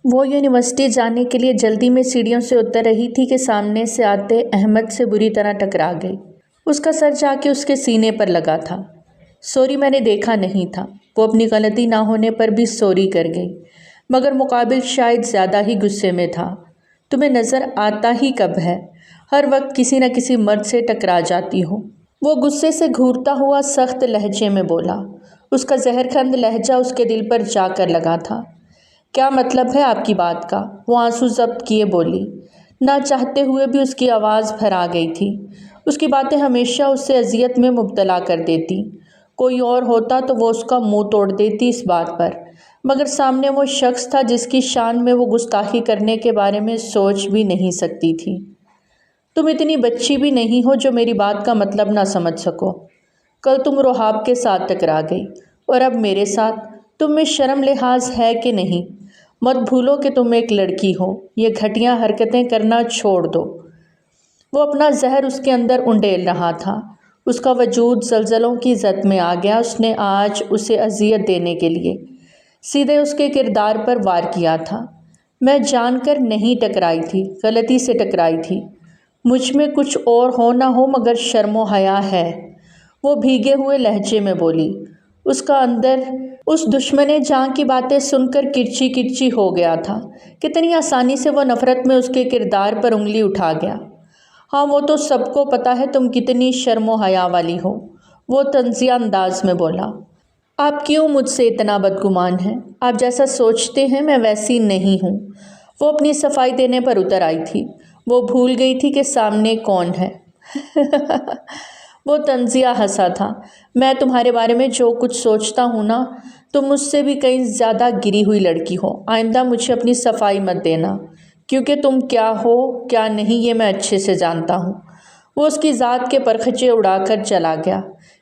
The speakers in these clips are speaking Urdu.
وہ یونیورسٹی جانے کے لیے جلدی میں سیڑھیوں سے اتر رہی تھی کہ سامنے سے آتے احمد سے بری طرح ٹکرا گئی۔ اس کا سر جا کے اس کے سینے پر لگا تھا۔ سوری، میں نے دیکھا نہیں تھا۔ وہ اپنی غلطی نہ ہونے پر بھی سوری کر گئی، مگر مقابل شاید زیادہ ہی غصے میں تھا۔ تمہیں نظر آتا ہی کب ہے؟ ہر وقت کسی نہ کسی مرد سے ٹکرا جاتی ہو۔ وہ غصے سے گھورتا ہوا سخت لہجے میں بولا۔ اس کا زہرخند لہجہ اس کے دل پر جا کر لگا تھا۔ کیا مطلب ہے آپ کی بات کا؟ وہ آنسو ضبط کیے بولی۔ نہ چاہتے ہوئے بھی اس کی آواز بھرا گئی تھی۔ اس کی باتیں ہمیشہ اسے اذیت میں مبتلا کر دیتی۔ کوئی اور ہوتا تو وہ اس کا منہ توڑ دیتی اس بات پر، مگر سامنے وہ شخص تھا جس کی شان میں وہ گستاخی کرنے کے بارے میں سوچ بھی نہیں سکتی تھی۔ تم اتنی بچی بھی نہیں ہو جو میری بات کا مطلب نہ سمجھ سکو۔ کل تم رحاب کے ساتھ ٹکرا گئی اور اب میرے ساتھ۔ تم میں شرم لحاظ ہے کہ نہیں؟ مت بھولو کہ تم ایک لڑکی ہو۔ یہ گھٹیا حرکتیں کرنا چھوڑ دو۔ وہ اپنا زہر اس کے اندر انڈیل رہا تھا۔ اس کا وجود زلزلوں کی زد میں آ گیا۔ اس نے آج اسے اذیت دینے کے لیے سیدھے اس کے کردار پر وار کیا تھا۔ میں جان کر نہیں ٹکرائی تھی، غلطی سے ٹکرائی تھی۔ مجھ میں کچھ اور ہو نہ ہو مگر شرم و حیا ہے، وہ بھیگے ہوئے لہجے میں بولی۔ اس کا اندر اس دشمن جاں کی باتیں سن کر کرچی کرچی ہو گیا تھا۔ کتنی آسانی سے وہ نفرت میں اس کے کردار پر انگلی اٹھا گیا۔ ہاں، وہ تو سب کو پتہ ہے تم کتنی شرم و حیا والی ہو، وہ طنزیہ انداز میں بولا۔ آپ کیوں مجھ سے اتنا بدگمان ہیں؟ آپ جیسا سوچتے ہیں میں ویسی نہیں ہوں۔ وہ اپنی صفائی دینے پر اتر آئی تھی۔ وہ بھول گئی تھی کہ سامنے کون ہے۔ وہ طنزیہ ہنسا تھا۔ میں تمہارے بارے میں جو کچھ سوچتا ہوں نا، تم مجھ سے بھی کہیں زیادہ گری ہوئی لڑکی ہو۔ آئندہ مجھے اپنی صفائی مت دینا، کیونکہ تم کیا ہو کیا نہیں یہ میں اچھے سے جانتا ہوں۔ وہ اس کی ذات کے پرخچے اڑا کر چلا گیا۔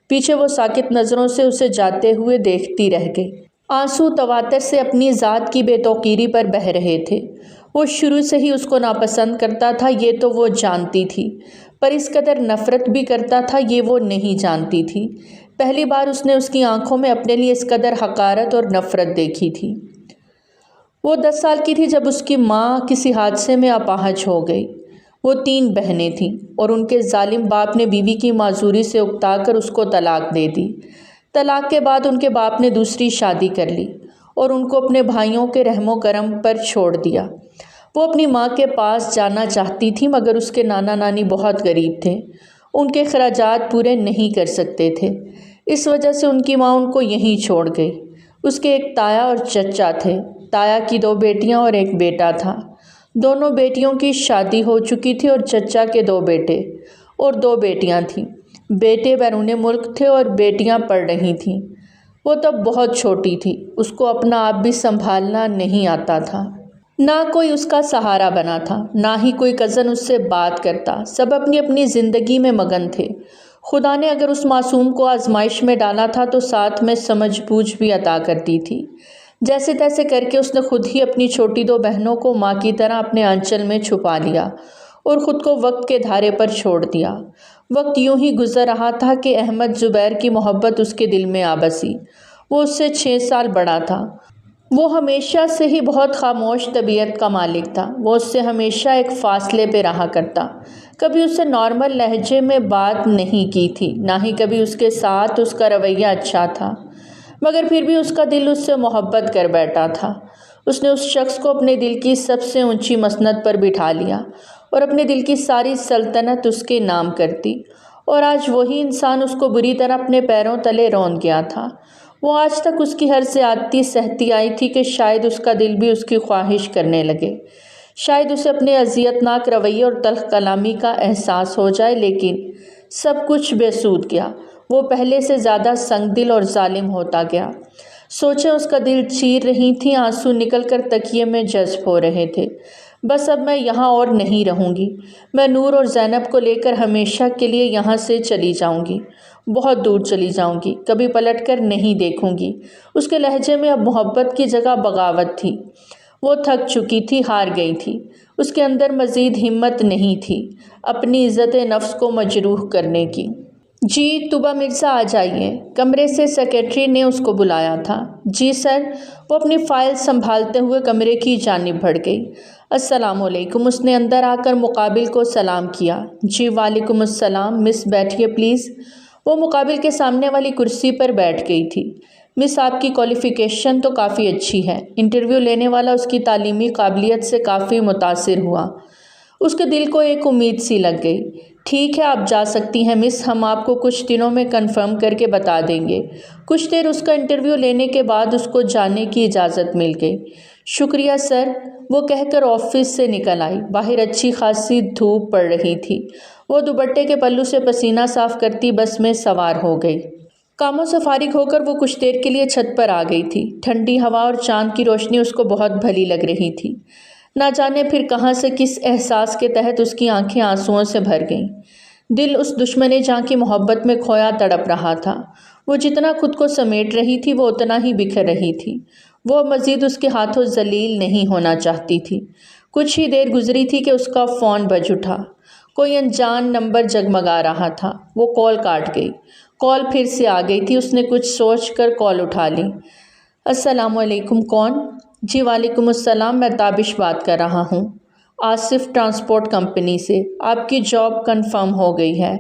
پیچھے وہ ساکت نظروں سے اسے جاتے ہوئے دیکھتی رہ گئی۔ آنسو تواتر سے اپنی ذات کی بے توقیری پر بہہ رہے تھے۔ وہ شروع سے ہی اس کو ناپسند کرتا تھا، یہ تو وہ جانتی تھی، پر اس قدر نفرت بھی کرتا تھا یہ وہ نہیں جانتی تھی۔ پہلی بار اس نے اس کی آنکھوں میں اپنے لیے اس قدر حقارت اور نفرت دیکھی تھی۔ وہ 10 سال کی تھی جب اس کی ماں کسی حادثے میں اپاہج ہو گئی۔ وہ 3 بہنیں تھیں اور ان کے ظالم باپ نے بیوی کی معذوری سے اکتا کر اس کو طلاق دے دی۔ طلاق کے بعد ان کے باپ نے دوسری شادی کر لی اور ان کو اپنے بھائیوں کے رحم و کرم پر چھوڑ دیا۔ وہ اپنی ماں کے پاس جانا چاہتی تھی مگر اس کے نانا نانی بہت غریب تھے، ان کے اخراجات پورے نہیں کر سکتے تھے۔ اس وجہ سے ان کی ماں ان کو یہیں چھوڑ گئی۔ اس کے ایک تایا اور چچا تھے۔ تایا کی 2 بیٹیاں اور ایک بیٹا تھا۔ دونوں بیٹیوں کی شادی ہو چکی تھی اور چچا کے 2 بیٹے اور 2 بیٹیاں تھیں۔ بیٹے بیرون ملک تھے اور بیٹیاں پڑھ رہی تھیں۔ وہ تب بہت چھوٹی تھی، اس کو اپنا آپ بھی سنبھالنا نہیں آتا تھا۔ نہ کوئی اس کا سہارا بنا تھا، نہ ہی کوئی کزن اس سے بات کرتا۔ سب اپنی اپنی زندگی میں مگن تھے۔ خدا نے اگر اس معصوم کو آزمائش میں ڈالا تھا تو ساتھ میں سمجھ بوجھ بھی عطا کرتی تھی۔ جیسے تیسے کر کے اس نے خود ہی اپنی چھوٹی 2 بہنوں کو ماں کی طرح اپنے آنچل میں چھپا لیا اور خود کو وقت کے دھارے پر چھوڑ دیا۔ وقت یوں ہی گزر رہا تھا کہ احمد زبیر کی محبت اس کے دل میں آ بسی۔ وہ اس سے 6 سال بڑا تھا۔ وہ ہمیشہ سے ہی بہت خاموش طبیعت کا مالک تھا۔ وہ اس سے ہمیشہ ایک فاصلے پہ رہا کرتا، کبھی اس سے نارمل لہجے میں بات نہیں کی تھی، نہ ہی کبھی اس کے ساتھ اس کا رویہ اچھا تھا، مگر پھر بھی اس کا دل اس سے محبت کر بیٹھا تھا۔ اس نے اس شخص کو اپنے دل کی سب سے اونچی مسند پر بٹھا لیا اور اپنے دل کی ساری سلطنت اس کے نام کرتی، اور آج وہی انسان اس کو بری طرح اپنے پیروں تلے رون گیا تھا۔ وہ آج تک اس کی ہر زیادتی سہتی آئی تھی کہ شاید اس کا دل بھی اس کی خواہش کرنے لگے، شاید اسے اپنے اذیت ناک رویے اور تلخ کلامی کا احساس ہو جائے، لیکن سب کچھ بے سود گیا۔ وہ پہلے سے زیادہ سنگ دل اور ظالم ہوتا گیا۔ سوچیں اس کا دل چیر رہی تھیں، آنسو نکل کر تکیے میں جذب ہو رہے تھے۔ بس اب میں یہاں اور نہیں رہوں گی، میں نور اور زینب کو لے کر ہمیشہ کے لیے یہاں سے چلی جاؤں گی، بہت دور چلی جاؤں گی، کبھی پلٹ کر نہیں دیکھوں گی۔ اس کے لہجے میں اب محبت کی جگہ بغاوت تھی۔ وہ تھک چکی تھی، ہار گئی تھی۔ اس کے اندر مزید ہمت نہیں تھی اپنی عزت نفس کو مجروح کرنے کی۔ جی طوبہ مرزا آ جائیے، کمرے سے سیکرٹری نے اس کو بلایا تھا۔ جی سر، وہ اپنی فائل سنبھالتے ہوئے کمرے کی جانب بڑھ گئی۔ السلام علیکم، اس نے اندر آ کر مقابل کو سلام کیا۔ جی وعلیکم السلام، مس بیٹھیے پلیز۔ وہ مقابل کے سامنے والی کرسی پر بیٹھ گئی تھی۔ مس آپ کی کوالیفیکیشن تو کافی اچھی ہے۔ انٹرویو لینے والا اس کی تعلیمی قابلیت سے کافی متاثر ہوا۔ اس کے دل کو ایک امید سی لگ گئی۔ ٹھیک ہے، آپ جا سکتی ہیں مس، ہم آپ کو کچھ دنوں میں کنفرم کر کے بتا دیں گے۔ کچھ دیر اس کا انٹرویو لینے کے بعد اس کو جانے کی اجازت مل گئی۔ شکریہ سر، وہ کہہ کر آفس سے نکل آئی۔ باہر اچھی خاصی دھوپ پڑ رہی تھی۔ وہ دوپٹے کے پلو سے پسینہ صاف کرتی بس میں سوار ہو گئی۔ کاموں سے فارغ ہو کر وہ کچھ دیر کے لیے چھت پر آ گئی تھی۔ ٹھنڈی ہوا اور چاند کی روشنی اس کو بہت بھلی لگ رہی تھی۔ نہ جانے پھر کہاں سے کس احساس کے تحت اس کی آنکھیں آنسوؤں سے بھر گئیں۔ دل اس دشمن جاں کی محبت میں کھویا تڑپ رہا تھا۔ وہ جتنا خود کو سمیٹ رہی تھی وہ اتنا ہی بکھر رہی تھی۔ وہ مزید اس کے ہاتھوں ذلیل نہیں ہونا چاہتی تھی۔ کچھ ہی دیر گزری تھی کہ اس کا فون بج اٹھا۔ کوئی انجان نمبر جگمگا رہا تھا۔ وہ کال کاٹ گئی۔ کال پھر سے آ گئی تھی۔ اس نے کچھ سوچ کر کال اٹھا لی۔ السلام علیکم، کون؟ جی وعلیکم السلام، میں تابش بات کر رہا ہوں، آصف ٹرانسپورٹ کمپنی سے۔ آپ کی جاب کنفرم ہو گئی ہے۔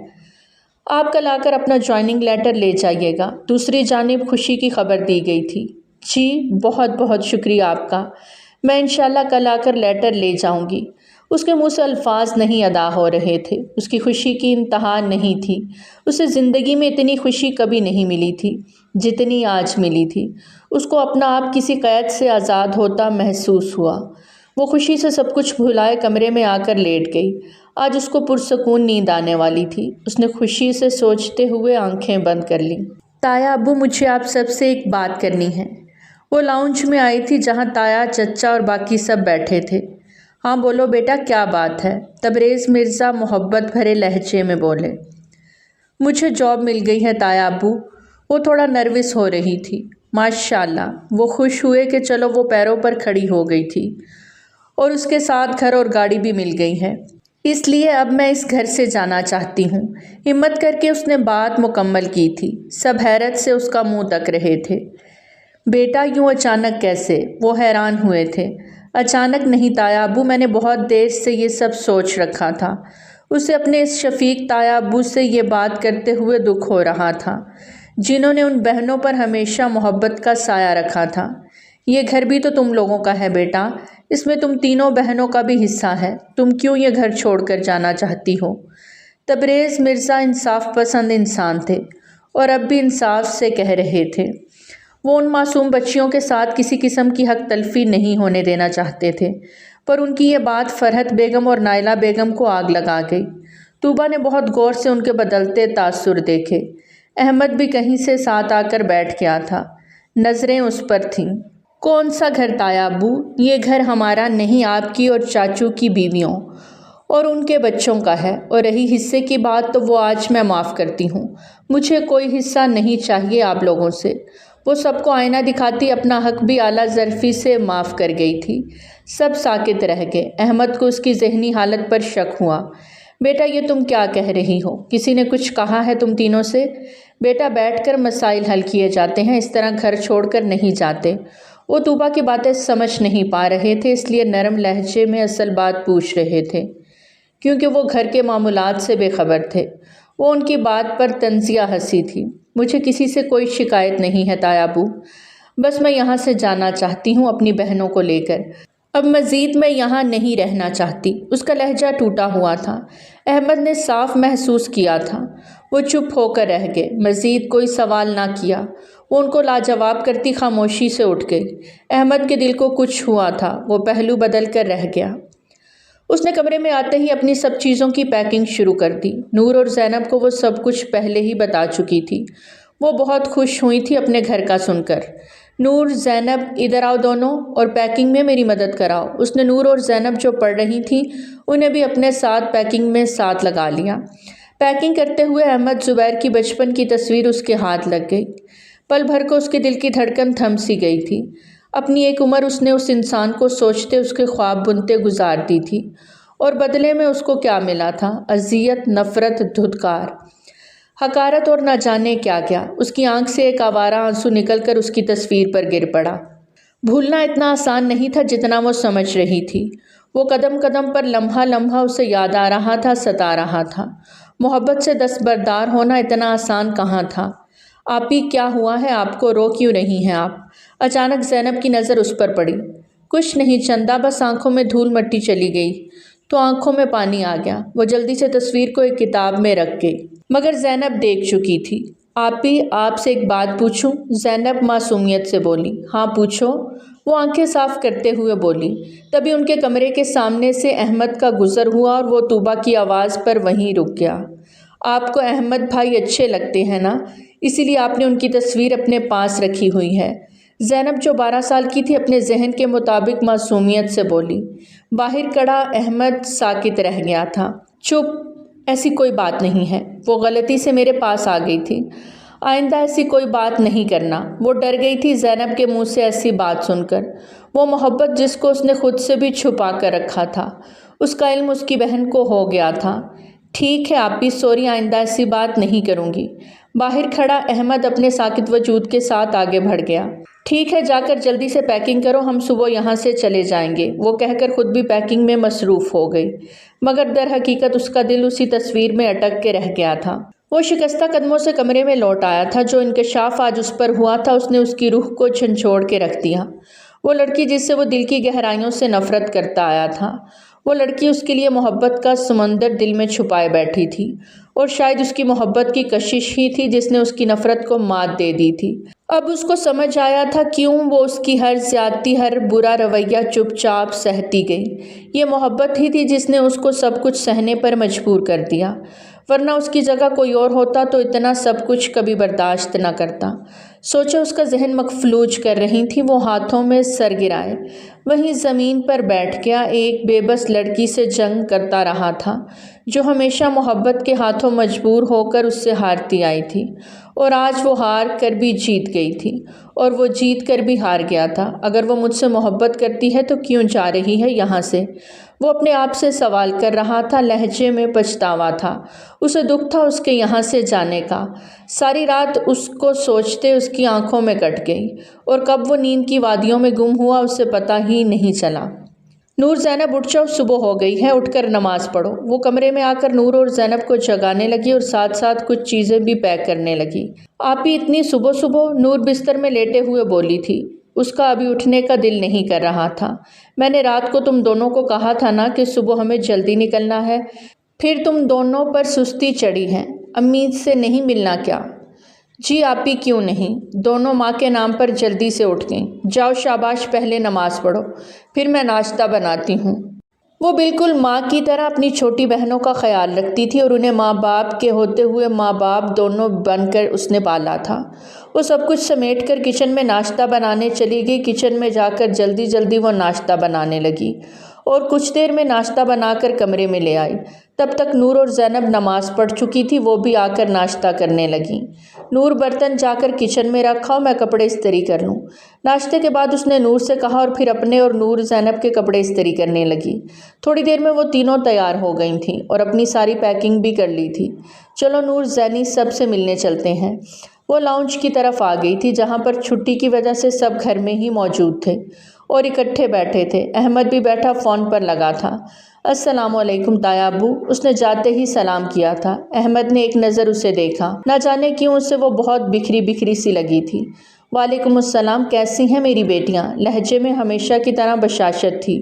آپ کل آ کر اپنا جوائننگ لیٹر لے جائیے گا۔ دوسری جانب خوشی کی خبر دی گئی تھی۔ جی بہت بہت شکریہ آپ کا، میں انشاءاللہ کل آ کر لیٹر لے جاؤں گی۔ اس کے منہ سے الفاظ نہیں ادا ہو رہے تھے۔ اس کی خوشی کی انتہا نہیں تھی۔ اسے زندگی میں اتنی خوشی کبھی نہیں ملی تھی جتنی آج ملی تھی۔ اس کو اپنا آپ کسی قید سے آزاد ہوتا محسوس ہوا۔ وہ خوشی سے سب کچھ بھلائے کمرے میں آ کر لیٹ گئی۔ آج اس کو پرسکون نیند آنے والی تھی۔ اس نے خوشی سے سوچتے ہوئے آنکھیں بند کر لیں۔ تایا ابو، مجھے آپ سب سے ایک بات کرنی ہے۔ وہ لاؤنج میں آئی تھی جہاں تایا، چچا اور باقی سب بیٹھے تھے۔ ہاں بولو بیٹا، کیا بات ہے؟ تبریز مرزا محبت بھرے لہجے میں بولے۔ مجھے جاب مل گئی ہے تایا ابو۔ وہ تھوڑا نروس ہو رہی تھی۔ ماشاءاللہ، وہ خوش ہوئے کہ چلو وہ پیروں پر کھڑی ہو گئی تھی اور اس کے ساتھ گھر اور گاڑی بھی مل گئی ہے، اس لیے اب میں اس گھر سے جانا چاہتی ہوں۔ ہمت کر کے اس نے بات مکمل کی تھی۔ سب حیرت سے اس کا منہ تک رہے تھے۔ بیٹا یوں اچانک کیسے؟ وہ حیران ہوئے تھے۔ اچانک نہیں تایا ابو، میں نے بہت دیر سے یہ سب سوچ رکھا تھا۔ اسے اپنے اس شفیق تایا ابو سے یہ بات کرتے ہوئے دکھ ہو رہا تھا جنہوں نے ان بہنوں پر ہمیشہ محبت کا سایہ رکھا تھا۔ یہ گھر بھی تو تم لوگوں کا ہے بیٹا، اس میں تم تینوں بہنوں کا بھی حصہ ہے۔ تم کیوں یہ گھر چھوڑ کر جانا چاہتی ہو؟ تبریز مرزا انصاف پسند انسان تھے اور اب بھی انصاف سے کہہ رہے تھے۔ وہ ان معصوم بچیوں کے ساتھ کسی قسم کی حق تلفی نہیں ہونے دینا چاہتے تھے، پر ان کی یہ بات فرحت بیگم اور نائلہ بیگم کو آگ لگا گئی۔ طوبہ نے بہت غور سے ان کے بدلتے تاثر دیکھے۔ احمد بھی کہیں سے ساتھ آ کر بیٹھ گیا تھا۔ نظریں اس پر تھیں۔ کون سا گھر تایا ابو؟ یہ گھر ہمارا نہیں، آپ کی اور چاچو کی بیویوں اور ان کے بچوں کا ہے۔ اور رہی حصے کی بات تو وہ آج میں معاف کرتی ہوں۔ مجھے کوئی حصہ نہیں چاہیے آپ لوگوں سے۔ وہ سب کو آئینہ دکھاتی اپنا حق بھی اعلیٰ ظرفی سے معاف کر گئی تھی۔ سب ساکت رہ گئے۔ احمد کو اس کی ذہنی حالت پر شک ہوا۔ بیٹا یہ تم کیا کہہ رہی ہو؟ کسی نے کچھ کہا ہے تم تینوں سے؟ بیٹا بیٹھ کر مسائل حل کیے جاتے ہیں، اس طرح گھر چھوڑ کر نہیں جاتے۔ وہ طوبہ کی باتیں سمجھ نہیں پا رہے تھے، اس لیے نرم لہجے میں اصل بات پوچھ رہے تھے کیونکہ وہ گھر کے معاملات سے بے خبر تھے۔ وہ ان کی بات پر طنزیہ ہنسی تھی۔ مجھے کسی سے کوئی شکایت نہیں ہے تایا ابو، بس میں یہاں سے جانا چاہتی ہوں اپنی بہنوں کو لے کر۔ اب مزید میں یہاں نہیں رہنا چاہتی۔ اس کا لہجہ ٹوٹا ہوا تھا۔ احمد نے صاف محسوس کیا تھا۔ وہ چپ ہو کر رہ گئے، مزید کوئی سوال نہ کیا۔ وہ ان کو لاجواب کرتی خاموشی سے اٹھ گئی۔ احمد کے دل کو کچھ ہوا تھا، وہ پہلو بدل کر رہ گیا۔ اس نے کمرے میں آتے ہی اپنی سب چیزوں کی پیکنگ شروع کر دی۔ نور اور زینب کو وہ سب کچھ پہلے ہی بتا چکی تھی۔ وہ بہت خوش ہوئی تھی اپنے گھر کا سن کر۔ نور، زینب ادھر آؤ دونوں، اور پیکنگ میں میری مدد کراؤ۔ اس نے نور اور زینب جو پڑھ رہی تھیں انہیں بھی اپنے ساتھ پیکنگ میں ساتھ لگا لیا۔ پیکنگ کرتے ہوئے احمد زبیر کی بچپن کی تصویر اس کے ہاتھ لگ گئی۔ پل بھر کو اس کے دل کی دھڑکن تھم سی گئی تھی۔ اپنی ایک عمر اس نے اس انسان کو سوچتے اس کے خواب بنتے گزار دی تھی، اور بدلے میں اس کو کیا ملا تھا؟ اذیت، نفرت، دھتکار۔ حقارت اور نہ جانے کیا کیا۔ اس کی آنکھ سے ایک آوارہ آنسو نکل کر اس کی تصویر پر گر پڑا۔ بھولنا اتنا آسان نہیں تھا جتنا وہ سمجھ رہی تھی۔ وہ قدم قدم پر لمحہ لمحہ اسے یاد آ رہا تھا، ستا رہا تھا۔ محبت سے دستبردار ہونا اتنا آسان کہاں تھا۔ آپی کیا ہوا ہے آپ کو، رو کیوں رہی ہیں آپ؟ اچانک زینب کی نظر اس پر پڑی۔ کچھ نہیں چندا، بس آنکھوں میں دھول مٹی چلی گئی تو آنکھوں میں پانی آ گیا۔ وہ جلدی سے تصویر کو ایک کتاب میں رکھ گئی، مگر زینب دیکھ چکی تھی۔ آپی آپ سے ایک بات پوچھوں؟ زینب معصومیت سے بولی۔ ہاں پوچھو، وہ آنکھیں صاف کرتے ہوئے بولی۔ تبھی ان کے کمرے کے سامنے سے احمد کا گزر ہوا اور وہ توبہ کی آواز پر وہیں رک گیا۔ آپ کو احمد بھائی اچھے لگتے ہیں نا، اسی لیے آپ نے ان کی تصویر اپنے پاس رکھی ہوئی ہے۔ زینب جو 12 سال کی تھی اپنے ذہن کے مطابق معصومیت سے بولی۔ باہر کڑا احمد ساکت رہ گیا تھا۔ چپ، ایسی کوئی بات نہیں ہے، وہ غلطی سے میرے پاس آ گئی تھی، آئندہ ایسی کوئی بات نہیں کرنا۔ وہ ڈر گئی تھی زینب کے منہ سے ایسی بات سن کر۔ وہ محبت جس کو اس نے خود سے بھی چھپا کر رکھا تھا، اس کا علم اس کی بہن کو ہو گیا تھا۔ ٹھیک ہے آپی، سوری، آئندہ ایسی بات نہیں کروں گی۔ باہر کھڑا احمد اپنے ساکت وجود کے ساتھ آگے بڑھ گیا۔ ٹھیک ہے، جا کر جلدی سے پیکنگ کرو، ہم صبح یہاں سے چلے جائیں گے۔ وہ کہہ کر خود بھی پیکنگ میں مصروف ہو گئی، مگر در حقیقت اس کا دل اسی تصویر میں اٹک کے رہ گیا تھا۔ وہ شکستہ قدموں سے کمرے میں لوٹ آیا تھا۔ جو انکشاف آج اس پر ہوا تھا اس نے اس کی روح کو جھنجھوڑ کے رکھ دیا۔ وہ لڑکی جس سے وہ دل کی گہرائیوں سے نفرت کرتا آیا تھا، وہ لڑکی اس کے لیے محبت کا سمندر دل میں چھپائے بیٹھی تھی، اور شاید اس کی محبت کی کشش ہی تھی جس نے اس کی نفرت کو مات دے دی تھی۔ اب اس کو سمجھ آیا تھا کیوں وہ اس کی ہر زیادتی، ہر برا رویہ چپ چاپ سہتی گئی۔ یہ محبت ہی تھی جس نے اس کو سب کچھ سہنے پر مجبور کر دیا، ورنہ اس کی جگہ کوئی اور ہوتا تو اتنا سب کچھ کبھی برداشت نہ کرتا۔ سوچے اس کا ذہن مفلوج کر رہی تھی۔ وہ ہاتھوں میں سر گرائے وہیں زمین پر بیٹھ گیا، ایک بے بس لڑکی سے جنگ کرتا رہا تھا جو ہمیشہ محبت کے ہاتھوں مجبور ہو کر اس سے ہارتی آئی تھی، اور آج وہ ہار کر بھی جیت گئی تھی، اور وہ جیت کر بھی ہار گیا تھا۔ اگر وہ مجھ سے محبت کرتی ہے تو کیوں جا رہی ہے یہاں سے؟ وہ اپنے آپ سے سوال کر رہا تھا، لہجے میں پچھتاوا تھا۔ اسے دکھ تھا اس کے یہاں سے جانے کا۔ ساری رات اس کو سوچتے اس کی آنکھوں میں کٹ گئی، اور کب وہ نیند کی وادیوں میں گم ہوا اسے پتہ ہی نہیں چلا۔ نور، زینب اٹھ جاؤ، صبح ہو گئی ہے، اٹھ کر نماز پڑھو۔ وہ کمرے میں آ کر نور اور زینب کو جگانے لگی اور ساتھ ساتھ کچھ چیزیں بھی پیک کرنے لگی۔ آپی اتنی صبح صبح؟ نور بستر میں لیٹے ہوئے بولی تھی۔ اس کا ابھی اٹھنے کا دل نہیں کر رہا تھا۔ میں نے رات کو تم دونوں کو کہا تھا نا کہ صبح ہمیں جلدی نکلنا ہے، پھر تم دونوں پر سستی چڑھی ہے۔ امی سے نہیں ملنا کیا؟ جی آپی کیوں نہیں؟ دونوں ماں کے نام پر جلدی سے اٹھ گئیں۔ جاؤ شاباش، پہلے نماز پڑھو، پھر میں ناشتہ بناتی ہوں۔ وہ بالکل ماں کی طرح اپنی چھوٹی بہنوں کا خیال رکھتی تھی، اور انہیں ماں باپ کے ہوتے ہوئے ماں باپ دونوں بن کر اس نے پالا تھا۔ وہ سب کچھ سمیٹ کر کچن میں ناشتہ بنانے چلی گئی۔ کچن میں جا کر جلدی جلدی وہ ناشتہ بنانے لگی، اور کچھ دیر میں ناشتہ بنا کر کمرے میں لے آئی۔ تب تک نور اور زینب نماز پڑھ چکی تھی، وہ بھی آ کر ناشتہ کرنے لگیں۔ نور برتن جا کر کچن میں رکھا، میں کپڑے استری کر لوں۔ ناشتے کے بعد اس نے نور سے کہا، اور پھر اپنے اور نور زینب کے کپڑے استری کرنے لگی۔ تھوڑی دیر میں وہ تینوں تیار ہو گئی تھیں اور اپنی ساری پیکنگ بھی کر لی تھی۔ چلو نور، زینی سب سے ملنے چلتے ہیں۔ وہ لاؤنج کی طرف آ گئی تھی جہاں پر چھٹی کی وجہ سے سب گھر میں ہی موجود تھے اور اکٹھے بیٹھے تھے۔ احمد بھی بیٹھا فون پر لگا تھا۔ السلام علیکم تایا ابو، اس نے جاتے ہی سلام کیا تھا۔ احمد نے ایک نظر اسے دیکھا، نہ جانے کیوں اسے وہ بہت بکھری بکھری سی لگی تھی۔ وعلیکم السلام، کیسی ہیں میری بیٹیاں؟ لہجے میں ہمیشہ کی طرح بشاشت تھی۔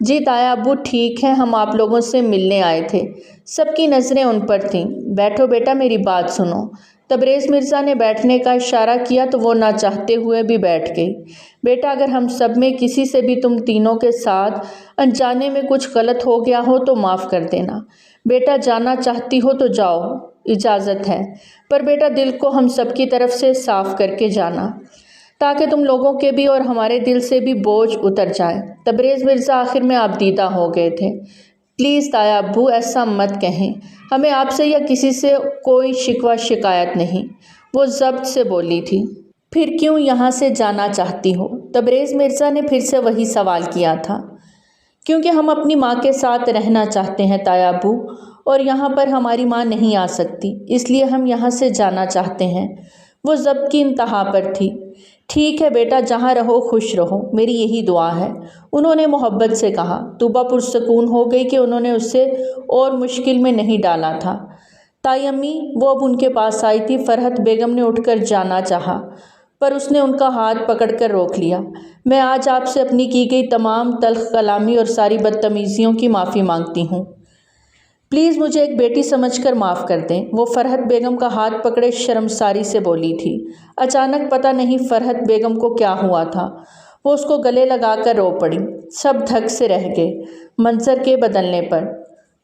جی تایا ابو ٹھیک ہیں، ہم آپ لوگوں سے ملنے آئے تھے۔ سب کی نظریں ان پر تھیں۔ بیٹھو بیٹا، میری بات سنو۔ تبریز مرزا نے بیٹھنے کا اشارہ کیا تو وہ نہ چاہتے ہوئے بھی بیٹھ گئی۔ بیٹا، اگر ہم سب میں کسی سے بھی تم تینوں کے ساتھ انجانے میں کچھ غلط ہو گیا ہو تو معاف کر دینا۔ بیٹا جانا چاہتی ہو تو جاؤ، اجازت ہے، پر بیٹا دل کو ہم سب کی طرف سے صاف کر کے جانا، تاکہ تم لوگوں کے بھی اور ہمارے دل سے بھی بوجھ اتر جائے۔ تبریز مرزا آخر میں آپ دیدہ ہو گئے تھے۔ پلیز تایا ابو ایسا مت کہیں، ہمیں آپ سے یا کسی سے کوئی شکوہ شکایت نہیں، وہ ضبط سے بولی تھی۔ پھر کیوں یہاں سے جانا چاہتی ہو؟ تبریز مرزا نے پھر سے وہی سوال کیا تھا۔ کیونکہ ہم اپنی ماں کے ساتھ رہنا چاہتے ہیں تایا ابو، اور یہاں پر ہماری ماں نہیں آ سکتی، اس لیے ہم یہاں سے جانا چاہتے ہیں۔ وہ ضبط کی انتہا پر تھی۔ ٹھیک ہے بیٹا، جہاں رہو خوش رہو، میری یہی دعا ہے، انہوں نے محبت سے کہا۔ طوبیٰ پرسکون ہو گئی کہ انہوں نے اسے اور مشکل میں نہیں ڈالا تھا۔ تائی امی، وہ اب ان کے پاس آئی تھی۔ فرحت بیگم نے اٹھ کر جانا چاہا پر اس نے ان کا ہاتھ پکڑ کر روک لیا۔ میں آج آپ سے اپنی کی گئی تمام تلخ کلامی اور ساری بدتمیزیوں کی معافی مانگتی ہوں۔ پلیز مجھے ایک بیٹی سمجھ کر معاف کر دیں، وہ فرحت بیگم کا ہاتھ پکڑے شرمساری سے بولی تھی۔ اچانک پتہ نہیں فرحت بیگم کو کیا ہوا تھا، وہ اس کو گلے لگا کر رو پڑی۔ سب دھک سے رہ گئے منظر کے بدلنے پر۔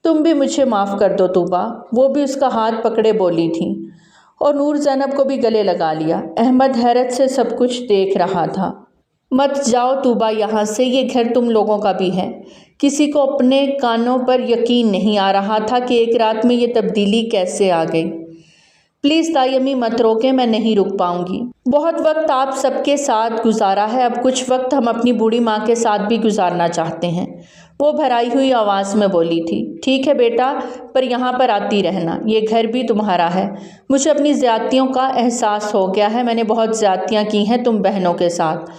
تم بھی مجھے معاف کر دو طوبیٰ، وہ بھی اس کا ہاتھ پکڑے بولی تھی، اور نور زینب کو بھی گلے لگا لیا۔ احمد حیرت سے سب کچھ دیکھ رہا تھا۔ مت جاؤ طوبیٰ یہاں سے، یہ گھر تم لوگوں کا بھی ہے۔ کسی کو اپنے کانوں پر یقین نہیں آ رہا تھا کہ ایک رات میں یہ تبدیلی کیسے آ گئی۔ پلیز تائی امی مت روکیں، میں نہیں رک پاؤں گی۔ بہت وقت آپ سب کے ساتھ گزارا ہے، اب کچھ وقت ہم اپنی بوڑھی ماں کے ساتھ بھی گزارنا چاہتے ہیں، وہ بھرائی ہوئی آواز میں بولی تھی۔ ٹھیک ہے بیٹا، پر یہاں پر آتی رہنا، یہ گھر بھی تمہارا ہے۔ مجھے اپنی زیادتیوں کا احساس ہو گیا ہے، میں نے بہت زیادتیاں کی ہیں تم بہنوں کے ساتھ۔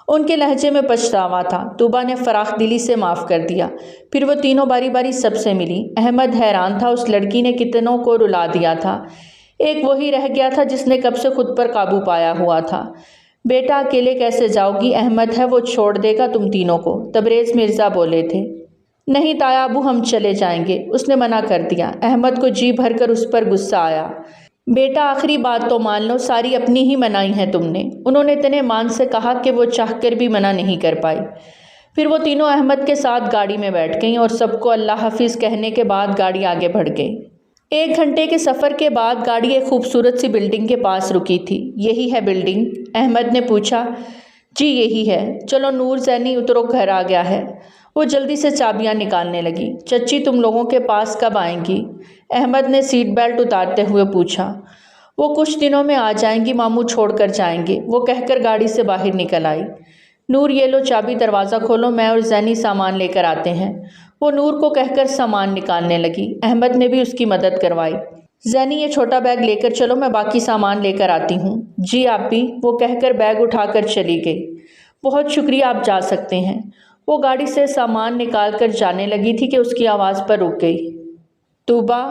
ان کے لہجے میں پچھتاوا تھا۔ طوبیٰ نے فراخ دلی سے معاف کر دیا۔ پھر وہ تینوں باری باری سب سے ملی۔ احمد حیران تھا، اس لڑکی نے کتنوں کو رلا دیا تھا، ایک وہی رہ گیا تھا جس نے کب سے خود پر قابو پایا ہوا تھا۔ بیٹا اکیلے کیسے جاؤ گی؟ احمد ہے، وہ چھوڑ دے گا تم تینوں کو، تبریز مرزا بولے تھے۔ نہیں تایا ابو، ہم چلے جائیں گے، اس نے منع کر دیا۔ احمد کو جی بھر کر اس پر غصہ آیا۔ بیٹا آخری بات تو مان لو، ساری اپنی ہی منائی ہے تم نے، انہوں نے اتنے مان سے کہا کہ وہ چاہ کر بھی منع نہیں کر پائی۔ پھر وہ تینوں احمد کے ساتھ گاڑی میں بیٹھ گئیں اور سب کو اللہ حافظ کہنے کے بعد گاڑی آگے بڑھ گئی۔ 1 گھنٹے کے سفر کے بعد گاڑی ایک خوبصورت سی بلڈنگ کے پاس رکی تھی۔ یہی ہے بلڈنگ؟ احمد نے پوچھا۔ جی یہی ہے۔ چلو نور زینی اترو، گھر آ گیا ہے۔ وہ جلدی سے چابیاں نکالنے لگی۔ چچی تم لوگوں کے پاس کب آئیں گی؟ احمد نے سیٹ بیلٹ اتارتے ہوئے پوچھا۔ وہ کچھ دنوں میں آ جائیں گی، ماموں چھوڑ کر جائیں گے، وہ کہہ کر گاڑی سے باہر نکل آئی۔ نور یہ لو چابی، دروازہ کھولو، میں اور زینی سامان لے کر آتے ہیں۔ وہ نور کو کہہ کر سامان نکالنے لگی۔ احمد نے بھی اس کی مدد کروائی۔ زینی یہ چھوٹا بیگ لے کر چلو، میں باقی سامان لے کر آتی ہوں۔ جی آپ بھی، وہ کہہ کر بیگ اٹھا کر چلی گئی۔ بہت شکریہ، آپ جا سکتے ہیں۔ وہ گاڑی سے سامان نکال کر جانے لگی تھی کہ اس کی آواز پر رک گئی۔ طوبیٰ،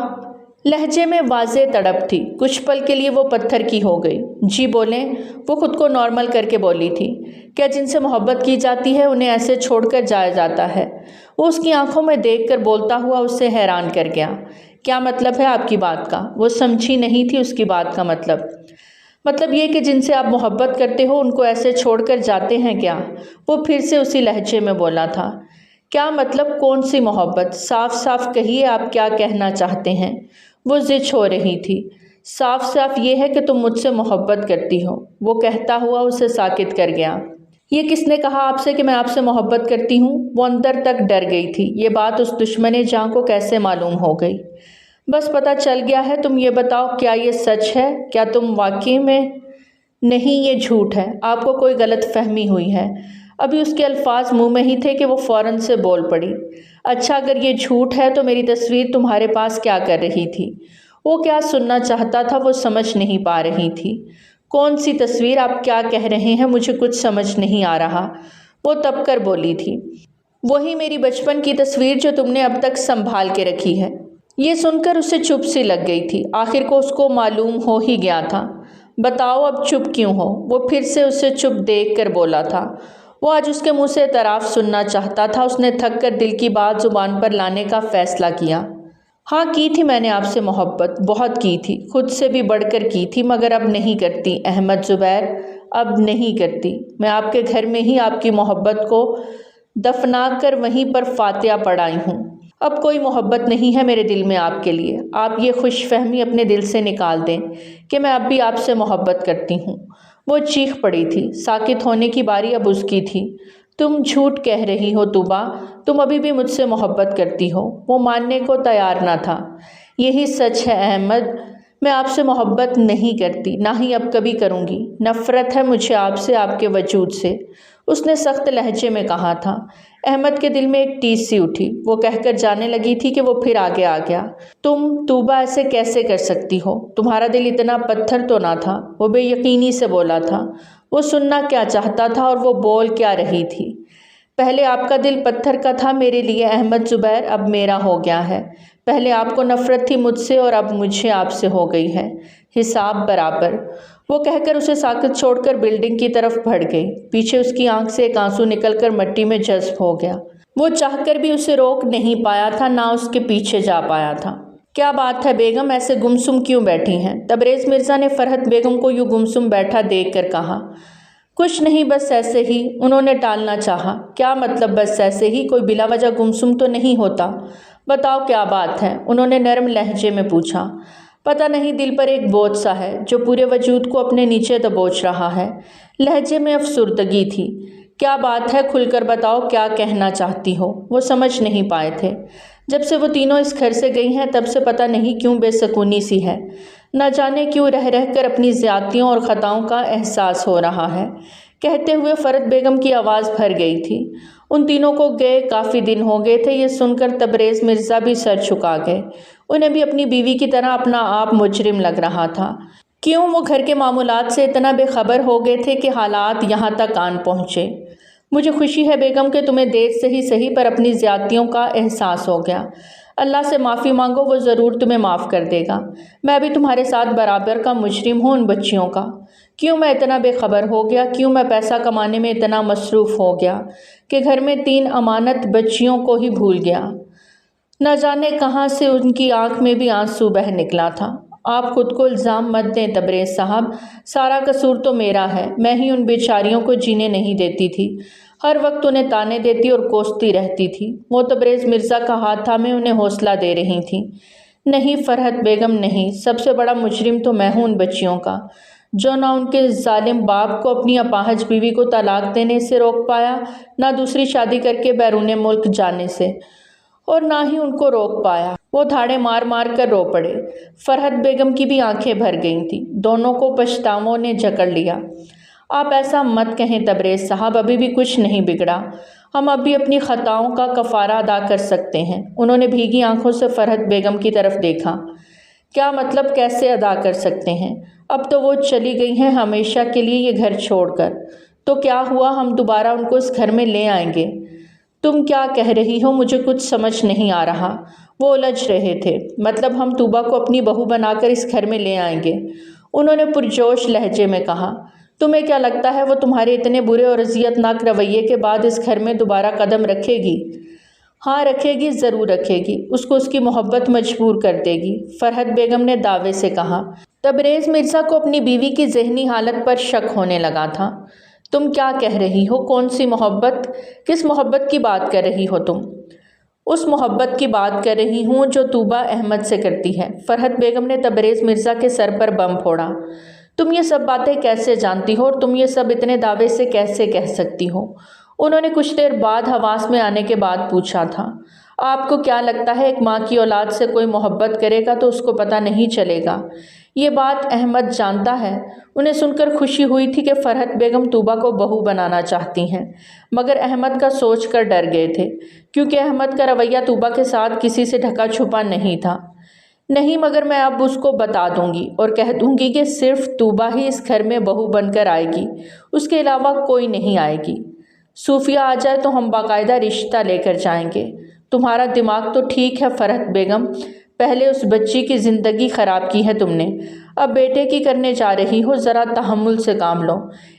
لہجے میں واضح تڑپ تھی۔ کچھ پل کے لیے وہ پتھر کی ہو گئی۔ جی بولیں، وہ خود کو نارمل کر کے بولی تھی۔ کیا جن سے محبت کی جاتی ہے انہیں ایسے چھوڑ کر جایا جاتا ہے؟ وہ اس کی آنکھوں میں دیکھ کر بولتا ہوا اس سے حیران کر گیا۔ کیا مطلب ہے آپ کی بات کا؟ وہ سمجھی نہیں تھی اس کی بات کا مطلب۔ مطلب یہ کہ جن سے آپ محبت کرتے ہو ان کو ایسے چھوڑ کر جاتے ہیں کیا؟ وہ پھر سے اسی لہجے میں بولا تھا۔ کیا مطلب؟ کون سی محبت؟ صاف صاف کہیے، آپ کیا کہنا چاہتے ہیں؟ وہ زچ ہو رہی تھی۔ صاف صاف یہ ہے کہ تم مجھ سے محبت کرتی ہو، وہ کہتا ہوا اسے ساکت کر گیا۔ یہ کس نے کہا آپ سے کہ میں آپ سے محبت کرتی ہوں؟ وہ اندر تک ڈر گئی تھی۔ یہ بات اس دشمن جاں کو کیسے معلوم ہو گئی؟ بس پتہ چل گیا ہے۔ تم یہ بتاؤ، کیا یہ سچ ہے؟ کیا تم واقعی میں؟ نہیں، یہ جھوٹ ہے، آپ کو کوئی غلط فہمی ہوئی ہے۔ ابھی اس کے الفاظ منہ میں ہی تھے کہ وہ فوراً سے بول پڑی۔ اچھا، اگر یہ جھوٹ ہے تو میری تصویر تمہارے پاس کیا کر رہی تھی؟ وہ کیا سننا چاہتا تھا وہ سمجھ نہیں پا رہی تھی۔ کون سی تصویر؟ آپ کیا کہہ رہے ہیں؟ مجھے کچھ سمجھ نہیں آ رہا، وہ تب کر بولی تھی۔ وہی میری بچپن کی تصویر جو تم نے اب تک سنبھال کے رکھی ہے۔ یہ سن کر اسے چپ سی لگ گئی تھی۔ آخر کو اس کو معلوم ہو ہی گیا تھا۔ بتاؤ اب چپ کیوں ہو؟ وہ پھر سے اسے چپ دیکھ کر بولا تھا۔ وہ آج اس کے منہ سے اعتراف سننا چاہتا تھا۔ اس نے تھک کر دل کی بات زبان پر لانے کا فیصلہ کیا۔ ہاں کی تھی میں نے آپ سے محبت، بہت کی تھی، خود سے بھی بڑھ کر کی تھی، مگر اب نہیں کرتی احمد زبیر، اب نہیں کرتی۔ میں آپ کے گھر میں ہی آپ کی محبت کو دفنا کر وہیں پر فاتحہ پڑھائی ہوں۔ اب کوئی محبت نہیں ہے میرے دل میں آپ کے لیے۔ آپ یہ خوش فہمی اپنے دل سے نکال دیں کہ میں اب بھی آپ سے محبت کرتی ہوں۔ وہ چیخ پڑی تھی۔ ساکت ہونے کی باری اب اس کی تھی۔ تم جھوٹ کہہ رہی ہو طوبیٰ، تم ابھی بھی مجھ سے محبت کرتی ہو۔ وہ ماننے کو تیار نہ تھا۔ یہی سچ ہے احمد، میں آپ سے محبت نہیں کرتی، نہ ہی اب کبھی کروں گی۔ نفرت ہے مجھے آپ سے، آپ کے وجود سے۔ اس نے سخت لہجے میں کہا تھا۔ احمد کے دل میں ایک ٹیس سی اٹھی۔ وہ کہہ کر جانے لگی تھی کہ وہ پھر آگے آ گیا۔ تم طوبہ ایسے کیسے کر سکتی ہو؟ تمہارا دل اتنا پتھر تو نہ تھا؟ وہ بے یقینی سے بولا تھا۔ وہ سننا کیا چاہتا تھا اور وہ بول کیا رہی تھی؟ پہلے آپ کا دل پتھر کا تھا میرے لیے احمد زبیر، اب میرا ہو گیا ہے۔ پہلے آپ کو نفرت تھی مجھ سے اور اب مجھے آپ سے ہو گئی ہے، حساب برابر۔ وہ کہہ کر اسے ساکت چھوڑ کر بلڈنگ کی طرف بڑھ گئی۔ پیچھے اس کی آنکھ سے ایک آنسو نکل کر مٹی میں جذب ہو گیا۔ وہ چاہ کر بھی اسے روک نہیں پایا تھا، نہ اس کے پیچھے جا پایا تھا۔ کیا بات ہے بیگم، ایسے گمسم کیوں بیٹھی ہیں؟ تبریز مرزا نے فرحت بیگم کو یوں گمسم بیٹھا دیکھ کر کہا۔ کچھ نہیں، بس ایسے ہی، انہوں نے ٹالنا چاہا۔ کیا مطلب بس ایسے ہی؟ کوئی بلا وجہ گمسم تو نہیں ہوتا۔ بتاؤ کیا بات ہے؟ انہوں نے نرم لہجے میں پوچھا۔ پتہ نہیں، دل پر ایک بوجھ سا ہے جو پورے وجود کو اپنے نیچے دبوچ رہا ہے۔ لہجے میں افسردگی تھی۔ کیا بات ہے؟ کھل کر بتاؤ، کیا کہنا چاہتی ہو؟ وہ سمجھ نہیں پائے تھے۔ جب سے وہ تینوں اس گھر سے گئی ہیں تب سے پتہ نہیں کیوں بے سکونی سی ہے۔ نہ جانے کیوں رہ رہ کر اپنی زیادتیوں اور خطاؤں کا احساس ہو رہا ہے۔ کہتے ہوئے فرحت بیگم کی آواز بھر گئی تھی۔ ان تینوں کو گئے کافی دن ہو گئے تھے۔ یہ سن کر تبریز مرزا بھی سر جھکا گئے۔ انہیں بھی اپنی بیوی کی طرح اپنا آپ مجرم لگ رہا تھا۔ کیوں وہ گھر کے معمولات سے اتنا بے خبر ہو گئے تھے کہ حالات یہاں تک آن پہنچے۔ مجھے خوشی ہے بیگم کہ تمہیں دیر سے ہی صحیح پر اپنی زیادتیوں کا احساس ہو گیا۔ اللہ سے معافی مانگو، وہ ضرور تمہیں معاف کر دے گا۔ میں بھی تمہارے ساتھ برابر کا مجرم ہوں ان بچیوں کا۔ کیوں میں اتنا بے خبر ہو گیا؟ کیوں میں پیسہ کمانے میں اتنا مصروف ہو گیا کہ گھر میں 3 امانت بچیوں کو ہی بھول گیا؟ نہ جانے کہاں سے ان کی آنکھ میں بھی آنسو بہہ نکلا تھا۔ آپ خود کو الزام مت دیں تبریز صاحب، سارا قصور تو میرا ہے۔ میں ہی ان بیچاریوں کو جینے نہیں دیتی تھی، ہر وقت انہیں تانے دیتی اور کوستی رہتی تھی۔ وہ تبریز مرزا کا ہاتھ تھامے انہیں حوصلہ دے رہی تھیں۔ نہیں فرحت بیگم نہیں، سب سے بڑا مجرم تو میں ہوں ان بچیوں کا، جو نہ ان کے ظالم باپ کو اپنی اپاہج بیوی کو طلاق دینے سے روک پایا، نہ دوسری شادی کر کے بیرون ملک جانے سے، اور نہ ہی ان کو روک پایا۔ وہ دھاڑے مار مار کر رو پڑے۔ فرحت بیگم کی بھی آنکھیں بھر گئی تھیں۔ دونوں کو پچھتاووں نے جکڑ لیا۔ آپ ایسا مت کہیں تبریز صاحب، ابھی بھی کچھ نہیں بگڑا، ہم اب بھی اپنی خطاؤں کا کفارہ ادا کر سکتے ہیں۔ انہوں نے بھیگی آنکھوں سے فرحت بیگم کی طرف دیکھا۔ کیا مطلب کیسے ادا کر سکتے ہیں؟ اب تو وہ چلی گئی ہیں ہمیشہ کے لیے یہ گھر چھوڑ کر، تو کیا ہوا، ہم دوبارہ ان کو اس گھر میں لے آئیں گے؟ تم کیا کہہ رہی ہو؟ مجھے کچھ سمجھ نہیں آ رہا۔ وہ الجھ رہے تھے۔ مطلب ہم طوبہ کو اپنی بہو بنا کر اس گھر میں لے آئیں گے، انہوں نے پرجوش لہجے میں کہا۔ تمہیں کیا لگتا ہے وہ تمہارے اتنے برے اور اذیت ناک رویے کے بعد اس گھر میں دوبارہ قدم رکھے گی؟ ہاں رکھے گی، ضرور رکھے گی۔ اس کو اس کی محبت مجبور کر دے گی، فرحت بیگم نے دعوے سے کہا۔ تبریز مرزا کو اپنی بیوی کی ذہنی حالت پر شک ہونے لگا تھا۔ تم کیا کہہ رہی ہو؟ کون سی محبت؟ کس محبت کی بات کر رہی ہو تم؟ اس محبت کی بات کر رہی ہوں جو طوبہ احمد سے کرتی ہے۔ فرحت بیگم نے تبریز مرزا کے سر پر بم پھوڑا۔ تم یہ سب باتیں کیسے جانتی ہو اور تم یہ سب اتنے دعوے سے کیسے کہہ سکتی ہو؟ انہوں نے کچھ دیر بعد حواس میں آنے کے بعد پوچھا تھا۔ آپ کو کیا لگتا ہے ایک ماں کی اولاد سے کوئی محبت کرے گا تو اس کو پتہ نہیں چلے گا؟ یہ بات احمد جانتا ہے۔ انہیں سن کر خوشی ہوئی تھی کہ فرحت بیگم طوبہ کو بہو بنانا چاہتی ہیں، مگر احمد کا سوچ کر ڈر گئے تھے، کیونکہ احمد کا رویہ طوبہ کے ساتھ کسی سے ڈھکا چھپا نہیں تھا۔ نہیں، مگر میں اب اس کو بتا دوں گی اور کہہ دوں گی کہ صرف طوبہ ہی اس گھر میں بہو بن کر آئے گی، اس کے علاوہ کوئی نہیں آئے گی۔ صوفیہ آ جائے تو ہم باقاعدہ رشتہ لے کر جائیں گے۔ تمہارا دماغ تو ٹھیک ہے فرحت بیگم، پہلے اس بچی کی زندگی خراب کی ہے تم نے، اب بیٹے کی کرنے جا رہی ہو، ذرا تحمل سے کام لو،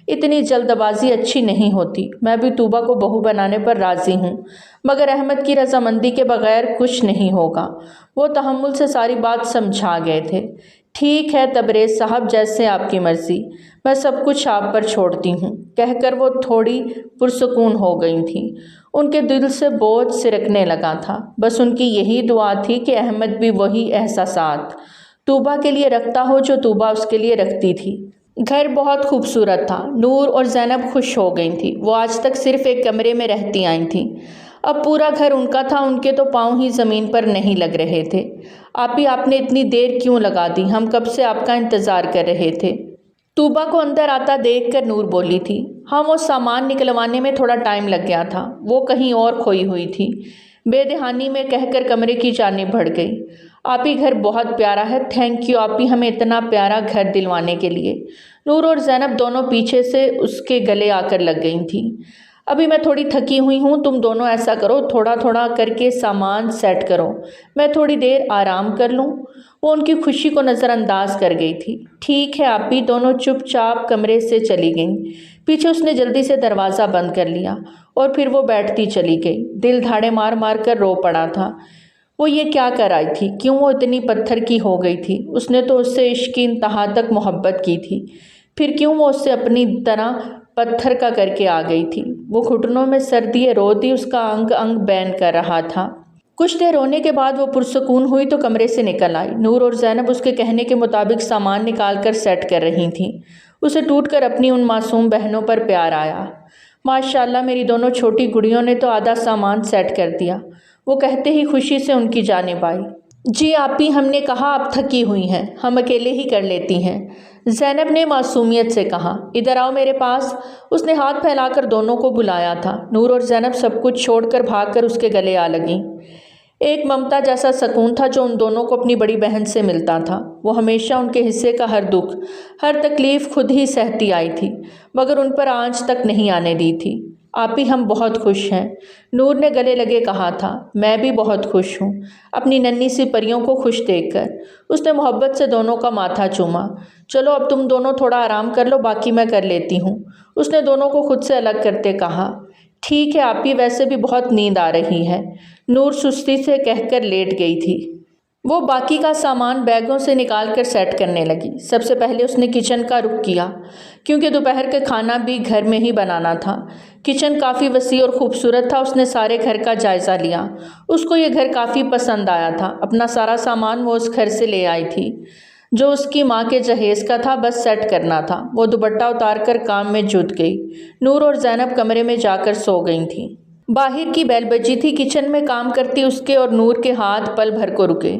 اتنی جلد بازی اچھی نہیں ہوتی۔ میں بھی طوبہ کو بہو بنانے پر راضی ہوں، مگر احمد کی رضامندی کے بغیر کچھ نہیں ہوگا۔ وہ تحمل سے ساری بات سمجھا گئے تھے۔ ٹھیک ہے تبریز صاحب، جیسے آپ کی مرضی، میں سب کچھ آپ پر چھوڑتی ہوں، کہہ کر وہ تھوڑی پرسکون ہو گئی تھیں۔ ان کے دل سے بوجھ سرکنے لگا تھا۔ بس ان کی یہی دعا تھی کہ احمد بھی وہی احساسات طوبہ کے لیے رکھتا ہو جو طوبہ اس کے لیے رکھتی تھی۔ گھر بہت خوبصورت تھا۔ نور اور زینب خوش ہو گئی تھیں۔ وہ آج تک صرف ایک کمرے میں رہتی آئی تھیں، اب پورا گھر ان کا تھا۔ ان کے تو پاؤں ہی زمین پر نہیں لگ رہے تھے۔ آپ نے اتنی دیر کیوں لگا دی؟ ہم کب سے آپ کا انتظار کر رہے تھے۔ طوبہ کو اندر آتا دیکھ کر نور بولی تھی۔ ہاں وہ سامان نکلوانے میں تھوڑا ٹائم لگ گیا تھا، وہ کہیں اور کھوئی ہوئی تھی، بے دہانی میں کہہ کر کمرے کی جانب بڑھ گئی۔ آپی گھر بہت پیارا ہے، تھینک یو آپی ہمیں اتنا پیارا گھر دلوانے کے لیے۔ نور اور زینب دونوں پیچھے سے اس کے گلے آ کر لگ گئی تھیں۔ ابھی میں تھوڑی تھکی ہوئی ہوں، تم دونوں ایسا کرو تھوڑا تھوڑا کر کے سامان سیٹ کرو، میں تھوڑی دیر آرام کر لوں۔ وہ ان کی خوشی کو نظر انداز کر گئی تھی۔ ٹھیک ہے آپی، دونوں چپ چاپ کمرے سے چلی گئیں۔ پیچھے اس نے جلدی سے دروازہ بند کر لیا اور پھر وہ بیٹھتی چلی گئی۔ دل دھاڑے مار مار کر رو پڑا تھا۔ وہ یہ کیا کر آئی تھی؟ کیوں وہ اتنی پتھر کی ہو گئی تھی؟ اس نے تو اس سے عشق کی انتہا تک محبت کی تھی، پھر کیوں وہ اس سے اپنی طرح پتھر کا کر کے آ گئی تھی؟ وہ گھٹنوں میں سر دیے رو دی، اس کا انگ انگ بین کر رہا تھا۔ کچھ دیر رونے کے بعد وہ پرسکون ہوئی تو کمرے سے نکل آئی۔ نور اور زینب اس کے کہنے کے مطابق سامان نکال کر سیٹ کر رہی تھیں۔ اسے ٹوٹ کر اپنی ان معصوم بہنوں پر پیار آیا۔ ماشاءاللہ میری دونوں چھوٹی گڑیوں نے تو آدھا سامان سیٹ کر دیا، وہ کہتے ہی خوشی سے ان کی جانب آئی۔ جی آپی، ہم نے کہا آپ تھکی ہوئی ہیں، ہم اکیلے ہی کر لیتی ہیں، زینب نے معصومیت سے کہا۔ ادھر آؤ میرے پاس، اس نے ہاتھ پھیلا کر دونوں کو بلایا تھا۔ نور اور زینب سب کچھ چھوڑ کر بھاگ کر اس کے گلے آ لگیں۔ ایک ممتا جیسا سکون تھا جو ان دونوں کو اپنی بڑی بہن سے ملتا تھا۔ وہ ہمیشہ ان کے حصے کا ہر دکھ، ہر تکلیف خود ہی سہتی آئی تھی، مگر ان پر آنچ تک نہیں آنے دی تھی۔ آپی ہم بہت خوش ہیں، نور نے گلے لگے کہا تھا۔ میں بھی بہت خوش ہوں، اپنی ننھی سی پریوں کو خوش دیکھ کر۔ اس نے محبت سے دونوں کا ماتھا چوما۔ چلو اب تم دونوں تھوڑا آرام کر لو، باقی میں کر لیتی ہوں، اس نے دونوں کو خود سے الگ کرتے کہا۔ ٹھیک ہے آپی، ویسے بھی بہت نیند آ رہی ہے، نور سستی سے کہہ کر لیٹ گئی تھی۔ وہ باقی کا سامان بیگوں سے نکال کر سیٹ کرنے لگی۔ سب سے پہلے اس نے کچن کا رخ کیا، کیونکہ دوپہر کا کھانا بھی گھر میں ہی بنانا تھا۔ کچن کافی وسیع اور خوبصورت تھا۔ اس نے سارے گھر کا جائزہ لیا، اس کو یہ گھر کافی پسند آیا تھا۔ اپنا سارا سامان وہ اس گھر سے لے آئی تھی جو اس کی ماں کے جہیز کا تھا، بس سیٹ کرنا تھا۔ وہ دوپٹہ اتار کر کام میں جٹ گئی۔ نور اور زینب کمرے میں جا کر سو گئی تھیں۔ باہر کی بیل بجی تھی۔ کچن میں کام کرتی اس کے اور نور کے ہاتھ پل بھر کو رکے۔